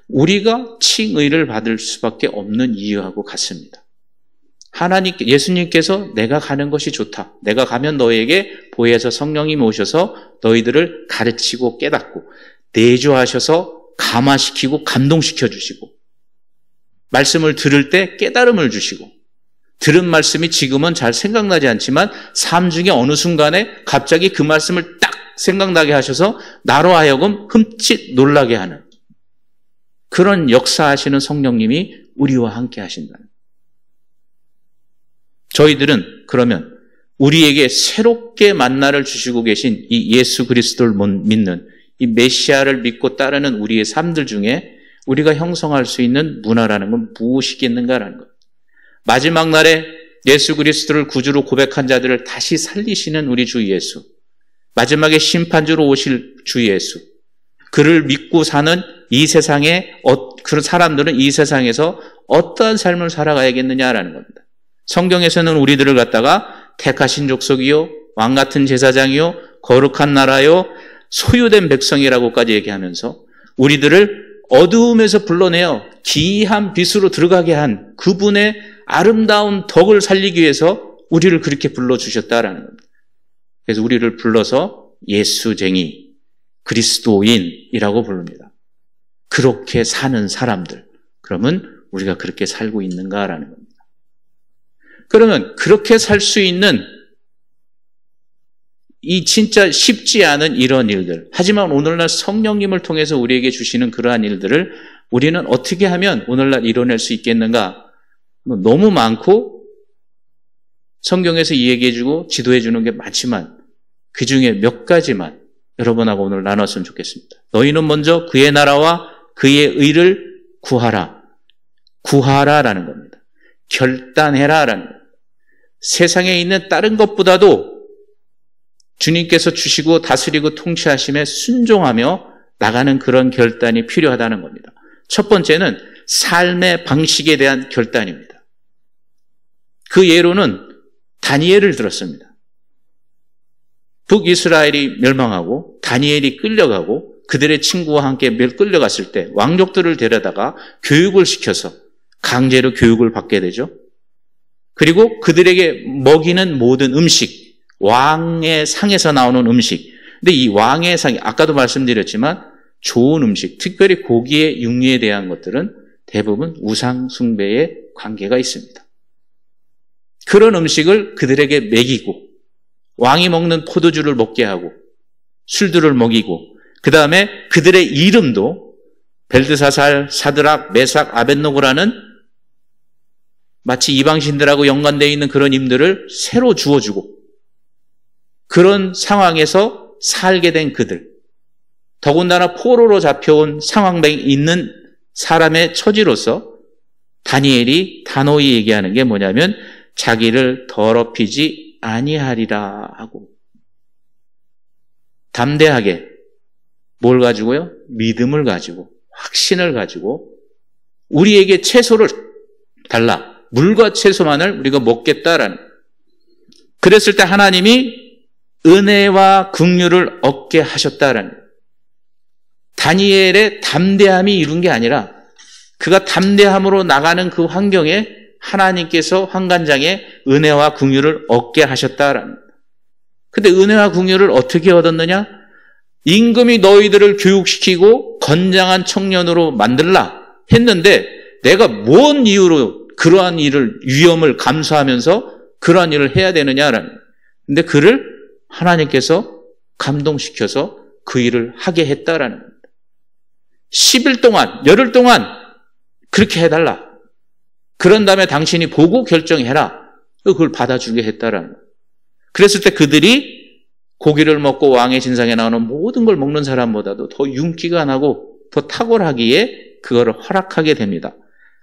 우리가 칭의를 받을 수밖에 없는 이유하고 같습니다. 예수님께서 내가 가는 것이 좋다. 내가 가면 너희에게 보혜사 성령님이 오셔서 너희들을 가르치고 깨닫고 내주하셔서 감화시키고 감동시켜 주시고 말씀을 들을 때 깨달음을 주시고 들은 말씀이 지금은 잘 생각나지 않지만 삶 중에 어느 순간에 갑자기 그 말씀을 딱 생각나게 하셔서 나로 하여금 흠칫 놀라게 하는 그런 역사하시는 성령님이 우리와 함께 하신다는. 저희들은 그러면 우리에게 새롭게 만나를 주시고 계신 이 예수 그리스도를 믿는 이 메시아를 믿고 따르는 우리의 삶들 중에 우리가 형성할 수 있는 문화라는 건 무엇이겠는가라는 것. 마지막 날에 예수 그리스도를 구주로 고백한 자들을 다시 살리시는 우리 주 예수. 마지막에 심판주로 오실 주 예수. 그를 믿고 사는 이 세상에 그런 사람들은 이 세상에서 어떠한 삶을 살아가야겠느냐라는 겁니다. 성경에서는 우리들을 갖다가 택하신 족속이요 왕 같은 제사장이요 거룩한 나라요 소유된 백성이라고까지 얘기하면서 우리들을 어두움에서 불러내어 기이한 빛으로 들어가게 한 그분의 아름다운 덕을 살리기 위해서 우리를 그렇게 불러주셨다라는 겁니다. 그래서 우리를 불러서 예수쟁이, 그리스도인이라고 부릅니다. 그렇게 사는 사람들. 그러면 우리가 그렇게 살고 있는가라는 겁니다. 그러면 그렇게 살 수 있는 이 진짜 쉽지 않은 이런 일들. 하지만 오늘날 성령님을 통해서 우리에게 주시는 그러한 일들을 우리는 어떻게 하면 오늘날 이뤄낼 수 있겠는가? 너무 많고 성경에서 이야기해주고 지도해주는 게 많지만 그 중에 몇 가지만 여러분하고 오늘 나눴으면 좋겠습니다. 너희는 먼저 그의 나라와 그의 의를 구하라. 구하라라는 겁니다. 결단해라라는 겁니다. 세상에 있는 다른 것보다도 주님께서 주시고 다스리고 통치하심에 순종하며 나가는 그런 결단이 필요하다는 겁니다. 첫 번째는 삶의 방식에 대한 결단입니다. 그 예로는 다니엘을 들었습니다. 북이스라엘이 멸망하고 다니엘이 끌려가고 그들의 친구와 함께 끌려갔을 때 왕족들을 데려다가 교육을 시켜서 강제로 교육을 받게 되죠. 그리고 그들에게 먹이는 모든 음식, 왕의 상에서 나오는 음식. 근데 이 왕의 상이 아까도 말씀드렸지만 좋은 음식, 특별히 고기의 육류에 대한 것들은 대부분 우상 숭배의 관계가 있습니다. 그런 음식을 그들에게 먹이고 왕이 먹는 포도주를 먹게 하고 술들을 먹이고 그 다음에 그들의 이름도 벨드사살, 사드락, 메삭, 아벳노고라는 마치 이방신들하고 연관되어 있는 그런 이름들을 새로 주어주고 그런 상황에서 살게 된 그들, 더군다나 포로로 잡혀온 상황에 있는 사람의 처지로서 다니엘이 단호히 얘기하는 게 뭐냐면 자기를 더럽히지 아니하리라 하고 담대하게 뭘 가지고요? 믿음을 가지고 확신을 가지고 우리에게 채소를 달라. 물과 채소만을 우리가 먹겠다라는. 그랬을 때 하나님이 은혜와 긍휼을 얻게 하셨다라는. 다니엘의 담대함이 이룬 게 아니라 그가 담대함으로 나가는 그 환경에 하나님께서 환관장에 은혜와 긍휼을 얻게 하셨다라는. 근데 은혜와 긍휼을 어떻게 얻었느냐? 임금이 너희들을 교육시키고 건장한 청년으로 만들라 했는데 내가 뭔 이유로 그러한 일을 위험을 감수하면서 그러한 일을 해야 되느냐라는. 근데 그를 하나님께서 감동시켜서 그 일을 하게 했다라는 겁니다. 10일 동안, 열흘 동안 그렇게 해달라. 그런 다음에 당신이 보고 결정해라. 그걸 받아주게 했다라는 거예요. 그랬을 때 그들이 고기를 먹고 왕의 진상에 나오는 모든 걸 먹는 사람보다도 더 윤기가 나고 더 탁월하기에 그거를 허락하게 됩니다.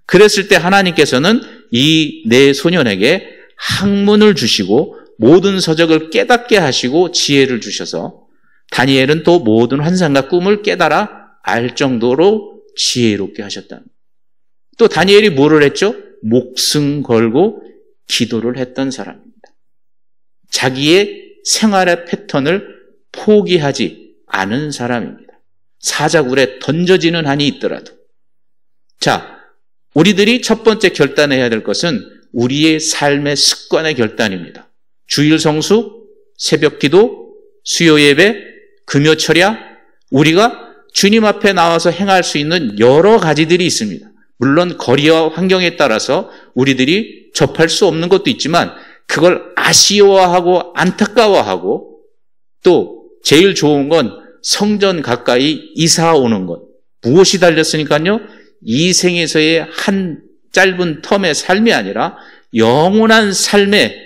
그랬을 때 하나님께서는 이 네 소년에게 학문을 주시고 모든 서적을 깨닫게 하시고 지혜를 주셔서 다니엘은 또 모든 환상과 꿈을 깨달아 알 정도로 지혜롭게 하셨다. 또 다니엘이 뭐를 했죠? 목숨 걸고 기도를 했던 사람입니다. 자기의 생활의 패턴을 포기하지 않은 사람입니다. 사자굴에 던져지는 한이 있더라도. 자, 우리들이 첫 번째 결단해야 될 것은 우리의 삶의 습관의 결단입니다. 주일 성수, 새벽 기도, 수요 예배, 금요 철야, 우리가 주님 앞에 나와서 행할 수 있는 여러 가지들이 있습니다. 물론 거리와 환경에 따라서 우리들이 접할 수 없는 것도 있지만 그걸 아쉬워하고 안타까워하고 또 제일 좋은 건 성전 가까이 이사 오는 것. 무엇이 달렸으니까요? 이 생에서의 한 짧은 텀의 삶이 아니라 영원한 삶의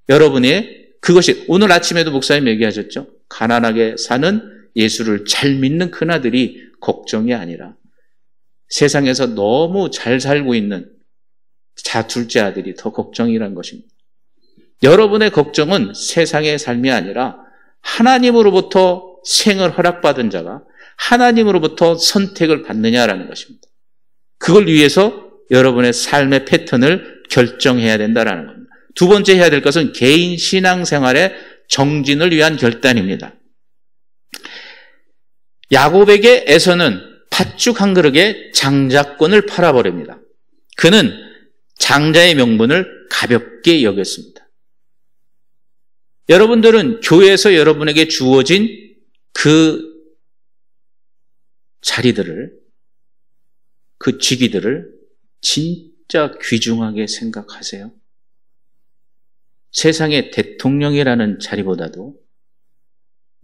여러분의 그것이 오늘 아침에도 목사님 얘기하셨죠. 가난하게 사는 예수를 잘 믿는 큰아들이 걱정이 아니라 세상에서 너무 잘 살고 있는 둘째 아들이 더 걱정이란 것입니다. 여러분의 걱정은 세상의 삶이 아니라 하나님으로부터 생을 허락받은 자가 하나님으로부터 선택을 받느냐라는 것입니다. 그걸 위해서 여러분의 삶의 패턴을 결정해야 된다는 겁니다. 두 번째 해야 될 것은 개인 신앙생활의 정진을 위한 결단입니다. 야곱에게 에서는 팥죽 한 그릇에 장자권을 팔아버립니다. 그는 장자의 명분을 가볍게 여겼습니다. 여러분들은 교회에서 여러분에게 주어진 그 자리들을, 그 직위들을 진짜 귀중하게 생각하세요. 세상의 대통령이라는 자리보다도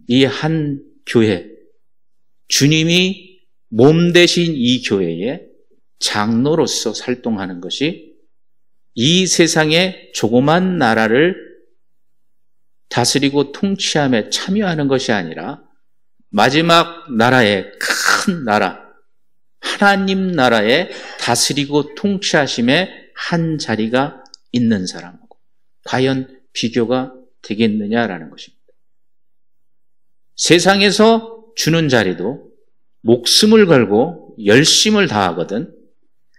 이 한 교회, 주님이 몸 대신 이 교회에 장로로서 활동하는 것이 이 세상의 조그만 나라를 다스리고 통치함에 참여하는 것이 아니라 마지막 나라의 큰 나라, 하나님 나라에 다스리고 통치하심에 한 자리가 있는 사람하고 과연 비교가 되겠느냐라는 것입니다. 세상에서 주는 자리도 목숨을 걸고 열심을 다하거든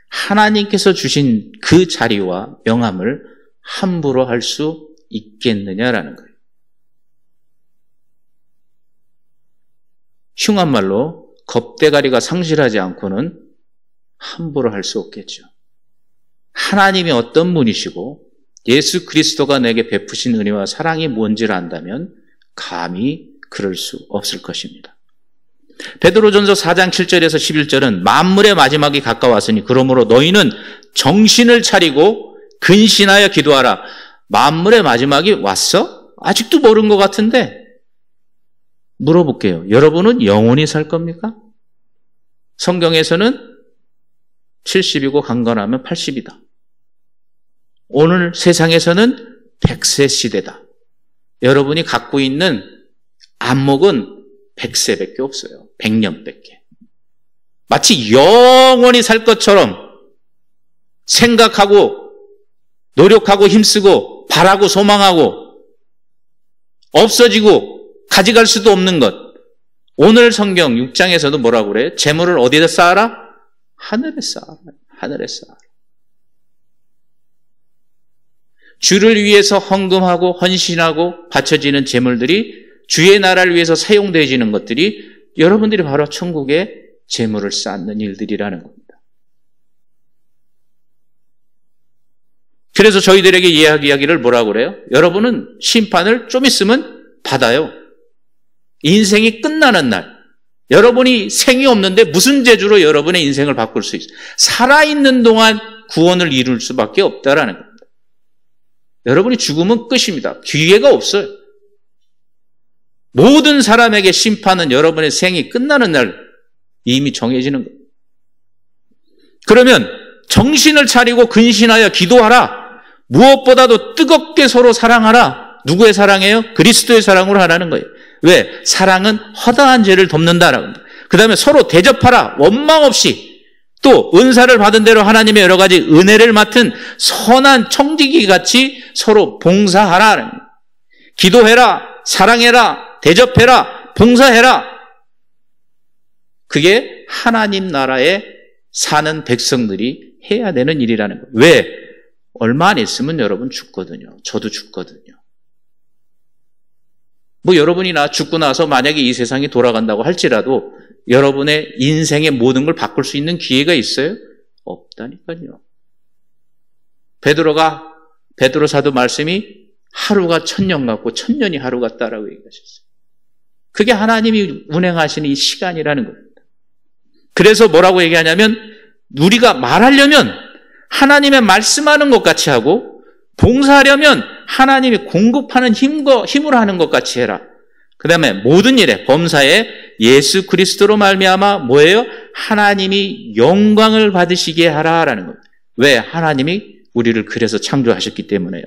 하나님께서 주신 그 자리와 명함을 함부로 할 수 있겠느냐라는 거예요. 흉한 말로 겁대가리가 상실하지 않고는 함부로 할 수 없겠죠. 하나님이 어떤 분이시고 예수 그리스도가 내게 베푸신 은혜와 사랑이 뭔지를 안다면 감히 그럴 수 없을 것입니다. 베드로전서 4장 7절에서 11절은 만물의 마지막이 가까웠으니 그러므로 너희는 정신을 차리고 근신하여 기도하라. 만물의 마지막이 왔어? 아직도 모르는 것 같은데 물어볼게요. 여러분은 영원히 살 겁니까? 성경에서는 70이고 강건하면 80이다. 오늘 세상에서는 100세 시대다. 여러분이 갖고 있는 안목은 100세밖에 없어요. 100년밖에. 마치 영원히 살 것처럼 생각하고 노력하고 힘쓰고 바라고 소망하고 없어지고 가져갈 수도 없는 것. 오늘 성경 6장에서도 뭐라고 그래요? 재물을 어디다 쌓아라? 하늘에 쌓아라. 하늘에 쌓아라. 주를 위해서 헌금하고 헌신하고 바쳐지는 재물들이 주의 나라를 위해서 사용되어지는 것들이 여러분들이 바로 천국에 재물을 쌓는 일들이라는 겁니다. 그래서 저희들에게 이야기를 뭐라고 그래요? 여러분은 심판을 좀 있으면 받아요. 인생이 끝나는 날. 여러분이 생이 없는데 무슨 재주로 여러분의 인생을 바꿀 수 있어요? 살아있는 동안 구원을 이룰 수밖에 없다라는 겁니다. 여러분이 죽으면 끝입니다. 기회가 없어요. 모든 사람에게 심판은 여러분의 생이 끝나는 날 이미 정해지는 거예요. 그러면 정신을 차리고 근신하여 기도하라. 무엇보다도 뜨겁게 서로 사랑하라. 누구의 사랑이에요? 그리스도의 사랑으로 하라는 거예요. 왜? 사랑은 허다한 죄를 덮는다라고 합니다. 그 다음에 서로 대접하라. 원망 없이. 또 은사를 받은 대로 하나님의 여러 가지 은혜를 맡은 선한 청지기 같이 서로 봉사하라. 기도해라. 사랑해라. 대접해라. 봉사해라. 그게 하나님 나라에 사는 백성들이 해야 되는 일이라는 거예요. 왜? 얼마 안 있으면 여러분 죽거든요. 저도 죽거든요. 뭐 여러분이나 죽고 나서 만약에 이 세상이 돌아간다고 할지라도 여러분의 인생의 모든 걸 바꿀 수 있는 기회가 있어요? 없다니까요. 베드로 사도 말씀이 하루가 1000년 같고 1000년이 하루 같다라고 얘기하셨어요. 그게 하나님이 운행하시는 이 시간이라는 겁니다. 그래서 뭐라고 얘기하냐면 우리가 말하려면 하나님의 말씀하는 것 같이 하고 봉사하려면 하나님이 공급하는 힘으로 하는 것 같이 해라. 그 다음에 모든 일에 범사에 예수 그리스도로 말미암아 뭐예요? 하나님이 영광을 받으시게 하라라는 겁니다. 왜? 하나님이 우리를 그래서 창조하셨기 때문에요.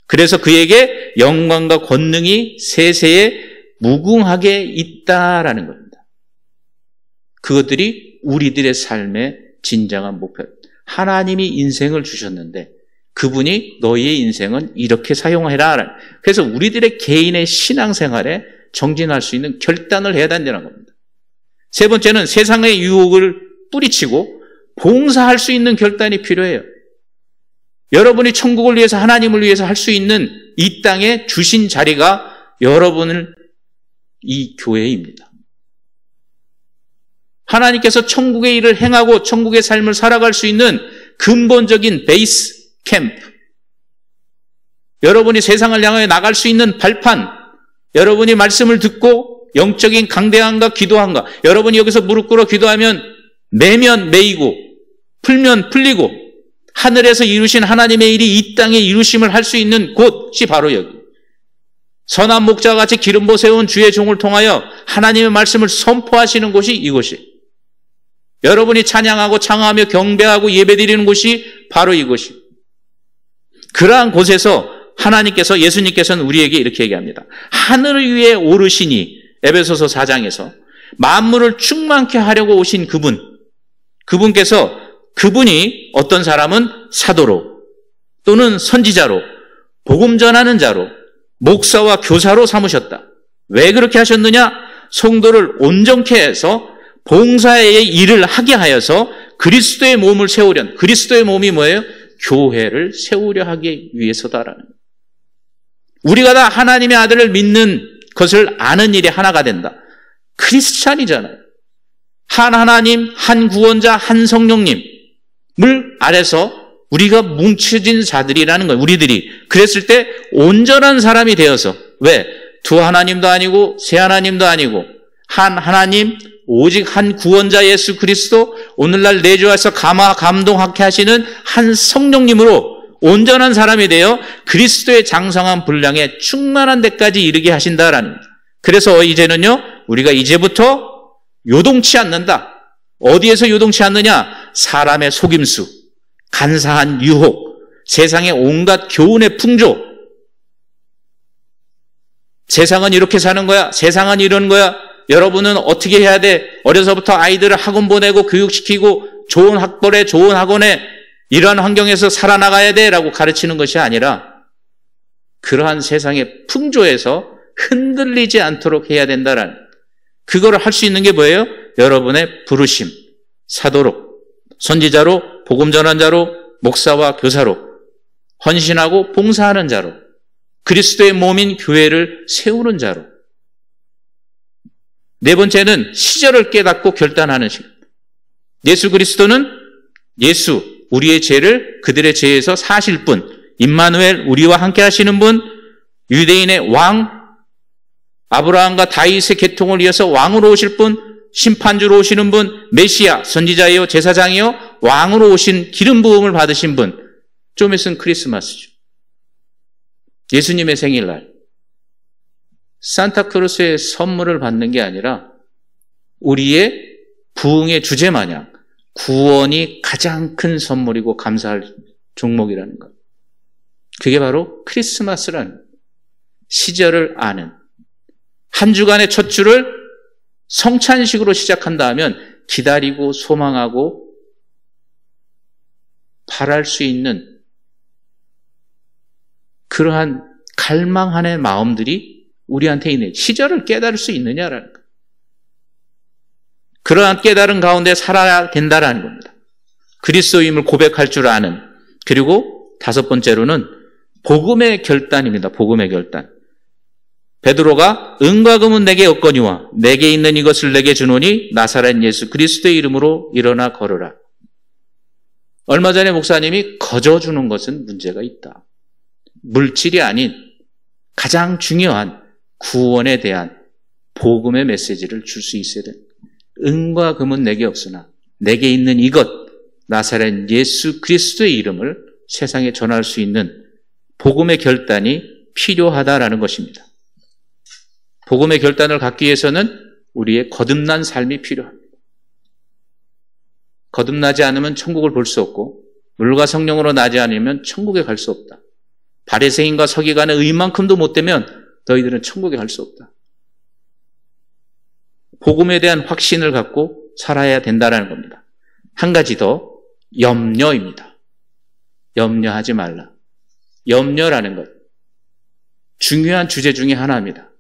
그래서 그에게 영광과 권능이 세세에 무궁하게 있다라는 겁니다. 그것들이 우리들의 삶의 진정한 목표입니다. 하나님이 인생을 주셨는데 그분이 너희의 인생은 이렇게 사용해라. 그래서 우리들의 개인의 신앙생활에 정진할 수 있는 결단을 해야 된다는 겁니다. 세 번째는 세상의 유혹을 뿌리치고 봉사할 수 있는 결단이 필요해요. 여러분이 천국을 위해서 하나님을 위해서 할 수 있는 이 땅에 주신 자리가 여러분을 이 교회입니다. 하나님께서 천국의 일을 행하고 천국의 삶을 살아갈 수 있는 근본적인 베이스 캠프. 여러분이 세상을 향하여 나갈 수 있는 발판. 여러분이 말씀을 듣고 영적인 강대함과 기도함과 여러분이 여기서 무릎 꿇어 기도하면 매면 매이고 풀면 풀리고 하늘에서 이루신 하나님의 일이 이 땅에 이루심을 할 수 있는 곳이 바로 여기. 선한 목자와 같이 기름보 세운 주의 종을 통하여 하나님의 말씀을 선포하시는 곳이 이곳이. 여러분이 찬양하고 창하며 경배하고 예배드리는 곳이 바로 이곳이. 그러한 곳에서 하나님께서, 예수님께서는 우리에게 이렇게 얘기합니다. 하늘 위에 오르시니, 에베소서 4장에서 만물을 충만케 하려고 오신 그분께서, 그분이 어떤 사람은 사도로 또는 선지자로, 복음 전하는 자로, 목사와 교사로 삼으셨다. 왜 그렇게 하셨느냐? 성도를 온전케 해서 봉사의 일을 하게 하여서 그리스도의 몸을 세우려, 그리스도의 몸이 뭐예요? 교회를 세우려 하기 위해서다라는 거예요. 우리가 다 하나님의 아들을 믿는 것을 아는 일이 하나가 된다. 크리스찬이잖아요. 한 하나님, 한 구원자, 한 성령님을 아래서 우리가 뭉쳐진 자들이라는 거예요. 우리들이. 그랬을 때 온전한 사람이 되어서, 왜? 두 하나님도 아니고 세 하나님도 아니고 한 하나님, 오직 한 구원자 예수 그리스도, 오늘날 내주와서 감동하게 하시는 한 성령님으로 온전한 사람이 되어 그리스도의 장성한 분량에 충만한 데까지 이르게 하신다라는 거예요. 그래서 이제는요, 우리가 이제부터 요동치 않는다. 어디에서 요동치 않느냐? 사람의 속임수, 간사한 유혹, 세상의 온갖 교훈의 풍조. 세상은 이렇게 사는 거야. 세상은 이런 거야. 여러분은 어떻게 해야 돼? 어려서부터 아이들을 학원 보내고 교육시키고 좋은 학벌에, 좋은 학원에, 이러한 환경에서 살아나가야 돼 라고 가르치는 것이 아니라 그러한 세상의 풍조에서 흔들리지 않도록 해야 된다라는, 그거를 할 수 있는 게 뭐예요? 여러분의 부르심, 사도로, 선지자로, 복음 전환자로, 목사와 교사로, 헌신하고 봉사하는 자로, 그리스도의 몸인 교회를 세우는 자로. 네 번째는 시절을 깨닫고 결단하는 시간. 예수 그리스도는 우리의 죄를 그들의 죄에서 사실 분, 임마누엘, 우리와 함께 하시는 분, 유대인의 왕, 아브라함과 다윗의 계통을 이어서 왕으로 오실 분, 심판주로 오시는 분, 메시아, 선지자이요, 제사장이요, 왕으로 오신 기름 부음을 받으신 분. 좀 있으면 크리스마스죠. 예수님의 생일날 산타크로스의 선물을 받는 게 아니라 우리의 부흥의 주제 마냥 구원이 가장 큰 선물이고 감사할 종목이라는 것. 그게 바로 크리스마스라는 것. 시절을 아는, 한 주간의 첫 주를 성찬식으로 시작한다 하면 기다리고 소망하고 바랄 수 있는 그러한 갈망하는 마음들이 우리한테 있는, 시절을 깨달을 수 있느냐라는 것. 그러한 깨달은 가운데 살아야 된다라는 겁니다. 그리스도임을 고백할 줄 아는. 그리고 다섯 번째로는 복음의 결단입니다. 복음의 결단. 베드로가 은과 금은 내게 없거니와 내게 있는 이것을 내게 주노니 나사렛 예수 그리스도의 이름으로 일어나 걸으라. 얼마 전에 목사님이 거저주는 것은 문제가 있다. 물질이 아닌 가장 중요한 구원에 대한 복음의 메시지를 줄 수 있어야 된다. 은과 금은 내게 없으나 내게 있는 이것, 나사렛 예수 그리스도의 이름을 세상에 전할 수 있는 복음의 결단이 필요하다라는 것입니다. 복음의 결단을 갖기 위해서는 우리의 거듭난 삶이 필요합니다. 거듭나지 않으면 천국을 볼 수 없고 물과 성령으로 나지 않으면 천국에 갈 수 없다. 바리새인과 서기관의 의만큼도 못 되면 너희들은 천국에 갈 수 없다. 복음에 대한 확신을 갖고 살아야 된다는 겁니다. 한 가지 더, 염려입니다. 염려하지 말라. 염려라는 것, 중요한 주제 중에 하나입니다.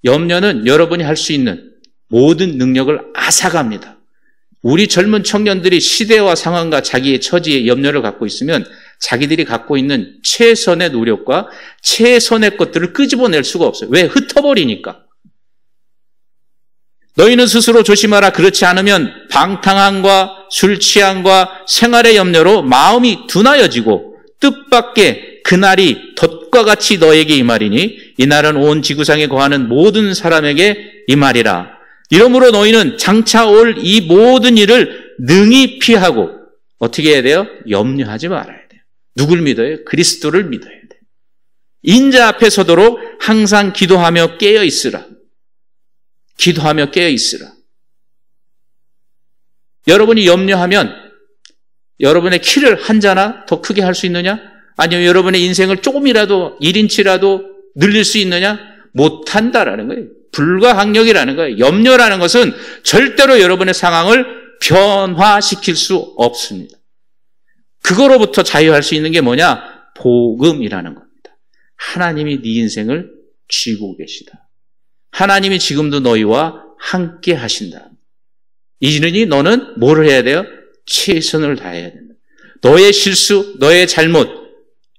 염려는 여러분이 할 수 있는 모든 능력을 앗아갑니다. 우리 젊은 청년들이 시대와 상황과 자기의 처지에 염려를 갖고 있으면 자기들이 갖고 있는 최선의 노력과 최선의 것들을 끄집어낼 수가 없어요. 왜? 흩어버리니까. 너희는 스스로 조심하라. 그렇지 않으면 방탕함과 술 취함과 생활의 염려로 마음이 둔하여지고 뜻밖의 그날이 덫과 같이 너에게 임하리니 이날은 온 지구상에 거하는 모든 사람에게 임하리라. 이러므로 너희는 장차 올 이 모든 일을 능히 피하고 어떻게 해야 돼요? 염려하지 말아야 돼요. 누굴 믿어요? 그리스도를 믿어야 돼요. 인자 앞에 서도록 항상 기도하며 깨어 있으라. 기도하며 깨어 있으라. 여러분이 염려하면 여러분의 키를 한 자나 더 크게 할 수 있느냐? 아니면 여러분의 인생을 조금이라도 1인치라도 늘릴 수 있느냐? 못한다라는 거예요. 불가항력이라는 거예요. 염려라는 것은 절대로 여러분의 상황을 변화시킬 수 없습니다. 그거로부터 자유할 수 있는 게 뭐냐? 복음이라는 겁니다. 하나님이 네 인생을 쥐고 계시다. 하나님이 지금도 너희와 함께 하신다. 이르니 너는 뭐를 해야 돼요? 최선을 다해야 된다. 너의 실수, 너의 잘못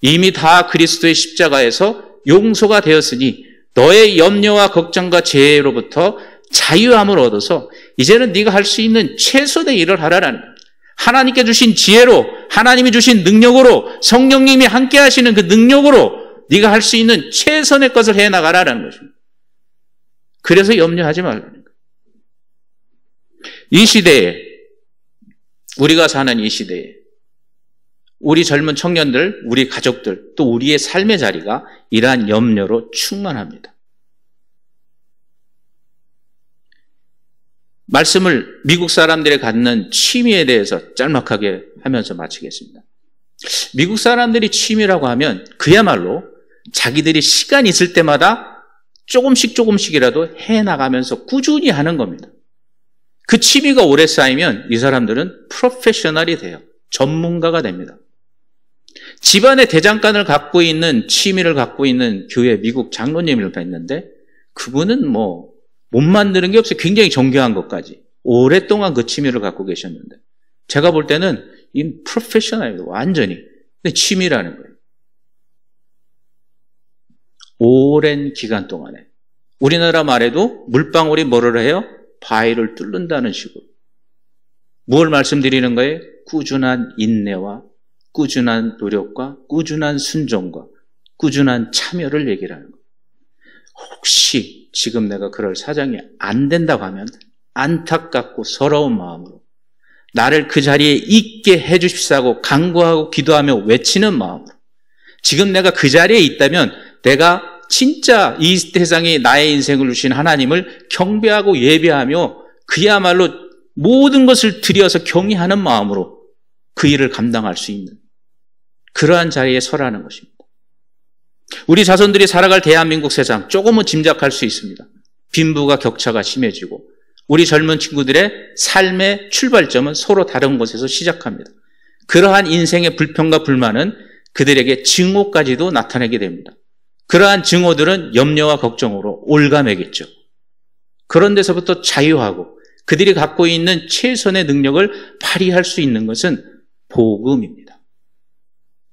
이미 다 그리스도의 십자가에서 용서가 되었으니 너의 염려와 걱정과 죄로부터 자유함을 얻어서 이제는 네가 할 수 있는 최선의 일을 하라라는 거예요. 하나님께 주신 지혜로, 하나님이 주신 능력으로, 성령님이 함께 하시는 그 능력으로 네가 할 수 있는 최선의 것을 해나가라라는 것입니다. 그래서 염려하지 말라는 거예요. 이 시대에, 우리가 사는 이 시대에 우리 젊은 청년들, 우리 가족들, 또 우리의 삶의 자리가 이러한 염려로 충만합니다. 말씀을 미국 사람들이 갖는 취미에 대해서 짤막하게 하면서 마치겠습니다. 미국 사람들이 취미라고 하면 그야말로 자기들이 시간 있을 때마다 조금씩이라도 해나가면서 꾸준히 하는 겁니다. 그 취미가 오래 쌓이면 이 사람들은 프로페셔널이 돼요. 전문가가 됩니다. 집안에 대장간을 갖고 있는 취미를 갖고 있는 교회 미국 장로님을 뵀는데 그분은 못 만드는 게 없어요. 굉장히 정교한 것까지. 오랫동안 그 취미를 갖고 계셨는데 제가 볼 때는 이 프로페셔널입니다. 완전히. 근데 취미라는 거예요. 오랜 기간 동안에 우리나라 말에도 물방울이 뭐를 해요? 바위를 뚫는다는 식으로. 뭘 말씀드리는 거예요? 꾸준한 인내와 꾸준한 노력과 꾸준한 순종과 꾸준한 참여를 얘기를 하는 거예요. 혹시 지금 내가 그럴 사정이 안 된다고 하면 안타깝고 서러운 마음으로 나를 그 자리에 있게 해 주십사고 간구하고 기도하며 외치는 마음으로 지금 내가 그 자리에 있다면 내가 진짜 이 세상에 나의 인생을 주신 하나님을 경배하고 예배하며 그야말로 모든 것을 들여서 경외하는 마음으로 그 일을 감당할 수 있는 그러한 자리에 서라는 것입니다. 우리 자손들이 살아갈 대한민국 세상 조금은 짐작할 수 있습니다. 빈부가 격차가 심해지고 우리 젊은 친구들의 삶의 출발점은 서로 다른 곳에서 시작합니다. 그러한 인생의 불평과 불만은 그들에게 증오까지도 나타내게 됩니다. 그러한 증오들은 염려와 걱정으로 올가매겠죠. 그런 데서부터 자유하고 그들이 갖고 있는 최선의 능력을 발휘할 수 있는 것은 복음입니다.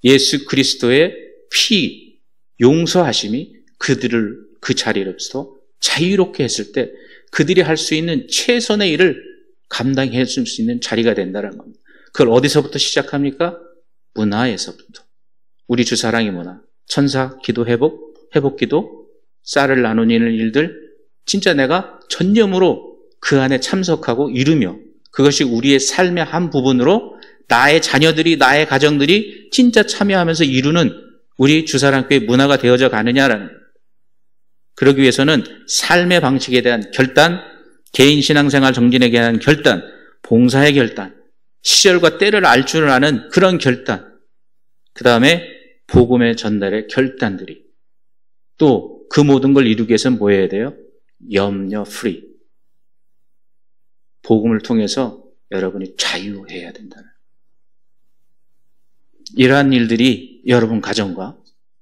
예수 그리스도의 피, 용서하심이 그들을 그 자리로부터 자유롭게 했을 때 그들이 할 수 있는 최선의 일을 감당해 줄 수 있는 자리가 된다는 겁니다. 그걸 어디서부터 시작합니까? 문화에서부터. 우리 주사랑의 문화, 천사 기도 회복 기도, 쌀을 나누는 일들 진짜 내가 전념으로 그 안에 참석하고 이루며 그것이 우리의 삶의 한 부분으로 나의 자녀들이 나의 가정들이 진짜 참여하면서 이루는 우리 주사랑교회 문화가 되어져 가느냐라는 거예요. 그러기 위해서는 삶의 방식에 대한 결단, 개인 신앙생활 정진에 대한 결단, 봉사의 결단, 시절과 때를 알 줄 아는 그런 결단, 그 다음에 복음의 전달의 결단들이 또 그 모든 걸 이루기 위해서는 뭐 해야 돼요? 염려 프리. 복음을 통해서 여러분이 자유해야 된다는 이러한 일들이 여러분 가정과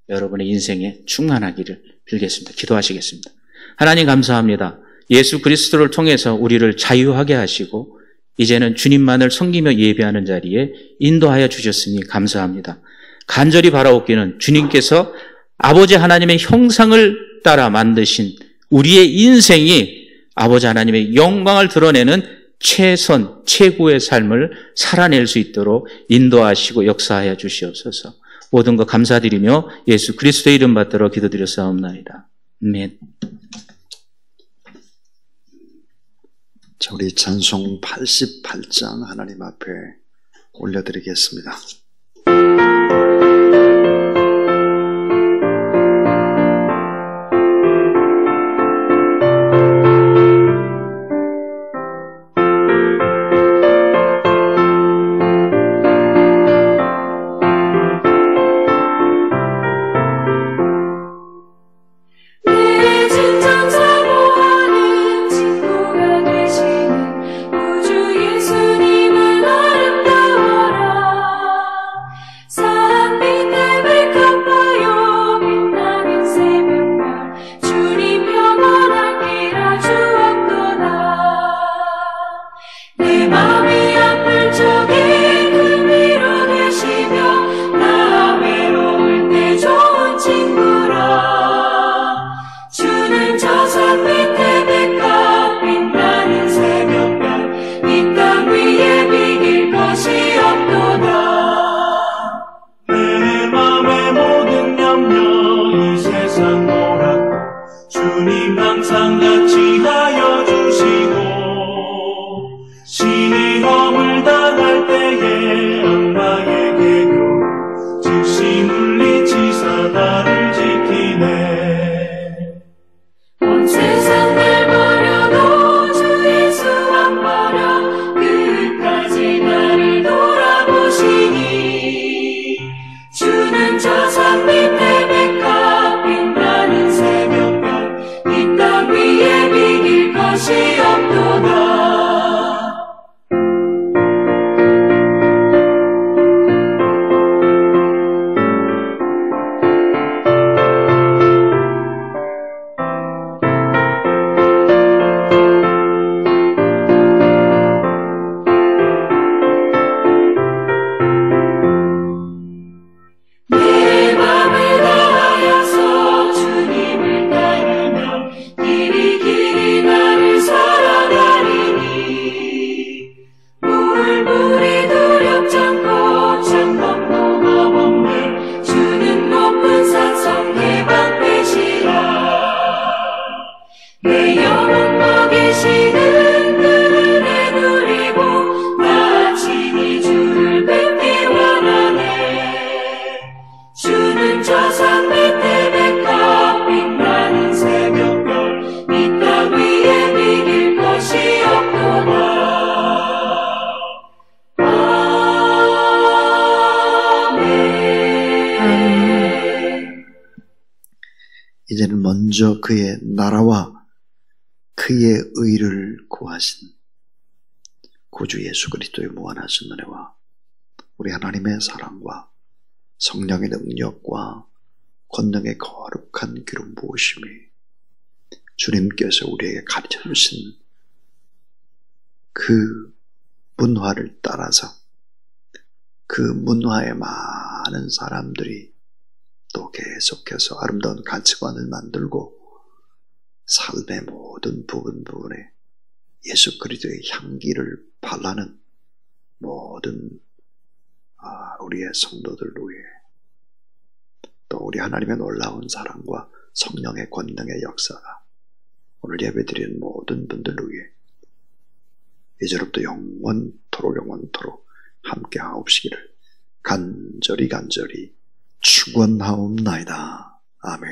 여러분의 인생에 충만하기를 빌겠습니다. 기도하시겠습니다. 하나님 감사합니다. 예수 그리스도를 통해서 우리를 자유하게 하시고 이제는 주님만을 섬기며 예배하는 자리에 인도하여 주셨으니 감사합니다. 간절히 바라옵기는 주님께서 아버지 하나님의 형상을 따라 만드신 우리의 인생이 아버지 하나님의 영광을 드러내는 최선, 최고의 삶을 살아낼 수 있도록 인도하시고 역사하여 주시옵소서. 모든 것 감사드리며 예수 그리스도의 이름 받들어 기도드렸사옵나이다. 아멘. 자, 우리 찬송 88장 하나님 앞에 올려드리겠습니다. 주님 항상 같이 하여 주시고 신이 허물 당할 때에 악마의 계교 즉시 물리치사 나를 지키네. 온 세상을 버려도 주 예수 안 버려 끝까지 나를 돌아보시니 주는 저 산 밑에 백합 빛나는 새벽별 이 땅 위에 비길 것이 없도다. 이제는 먼저 그의 나라와 그의 의를 구하신 구주 예수 그리스도의 무한하신 은혜와 우리 하나님의 사랑과 성령의 능력과 권능의 거룩한 기름 부으심이 주님께서 우리에게 가르쳐 주신 그 문화를 따라서 그 문화에 많은 사람들이 또 계속해서 아름다운 가치관을 만들고 삶의 모든 부분에 예수 그리스도의 향기를 발라는 모든 우리의 성도들 위해 또 우리 하나님의 놀라운 사랑과 성령의 권능의 역사가 오늘 예배드리는 모든 분들 위해 이제로부터 영원토록 함께 하옵시기를 간절히 축원하옵나이다. 아멘.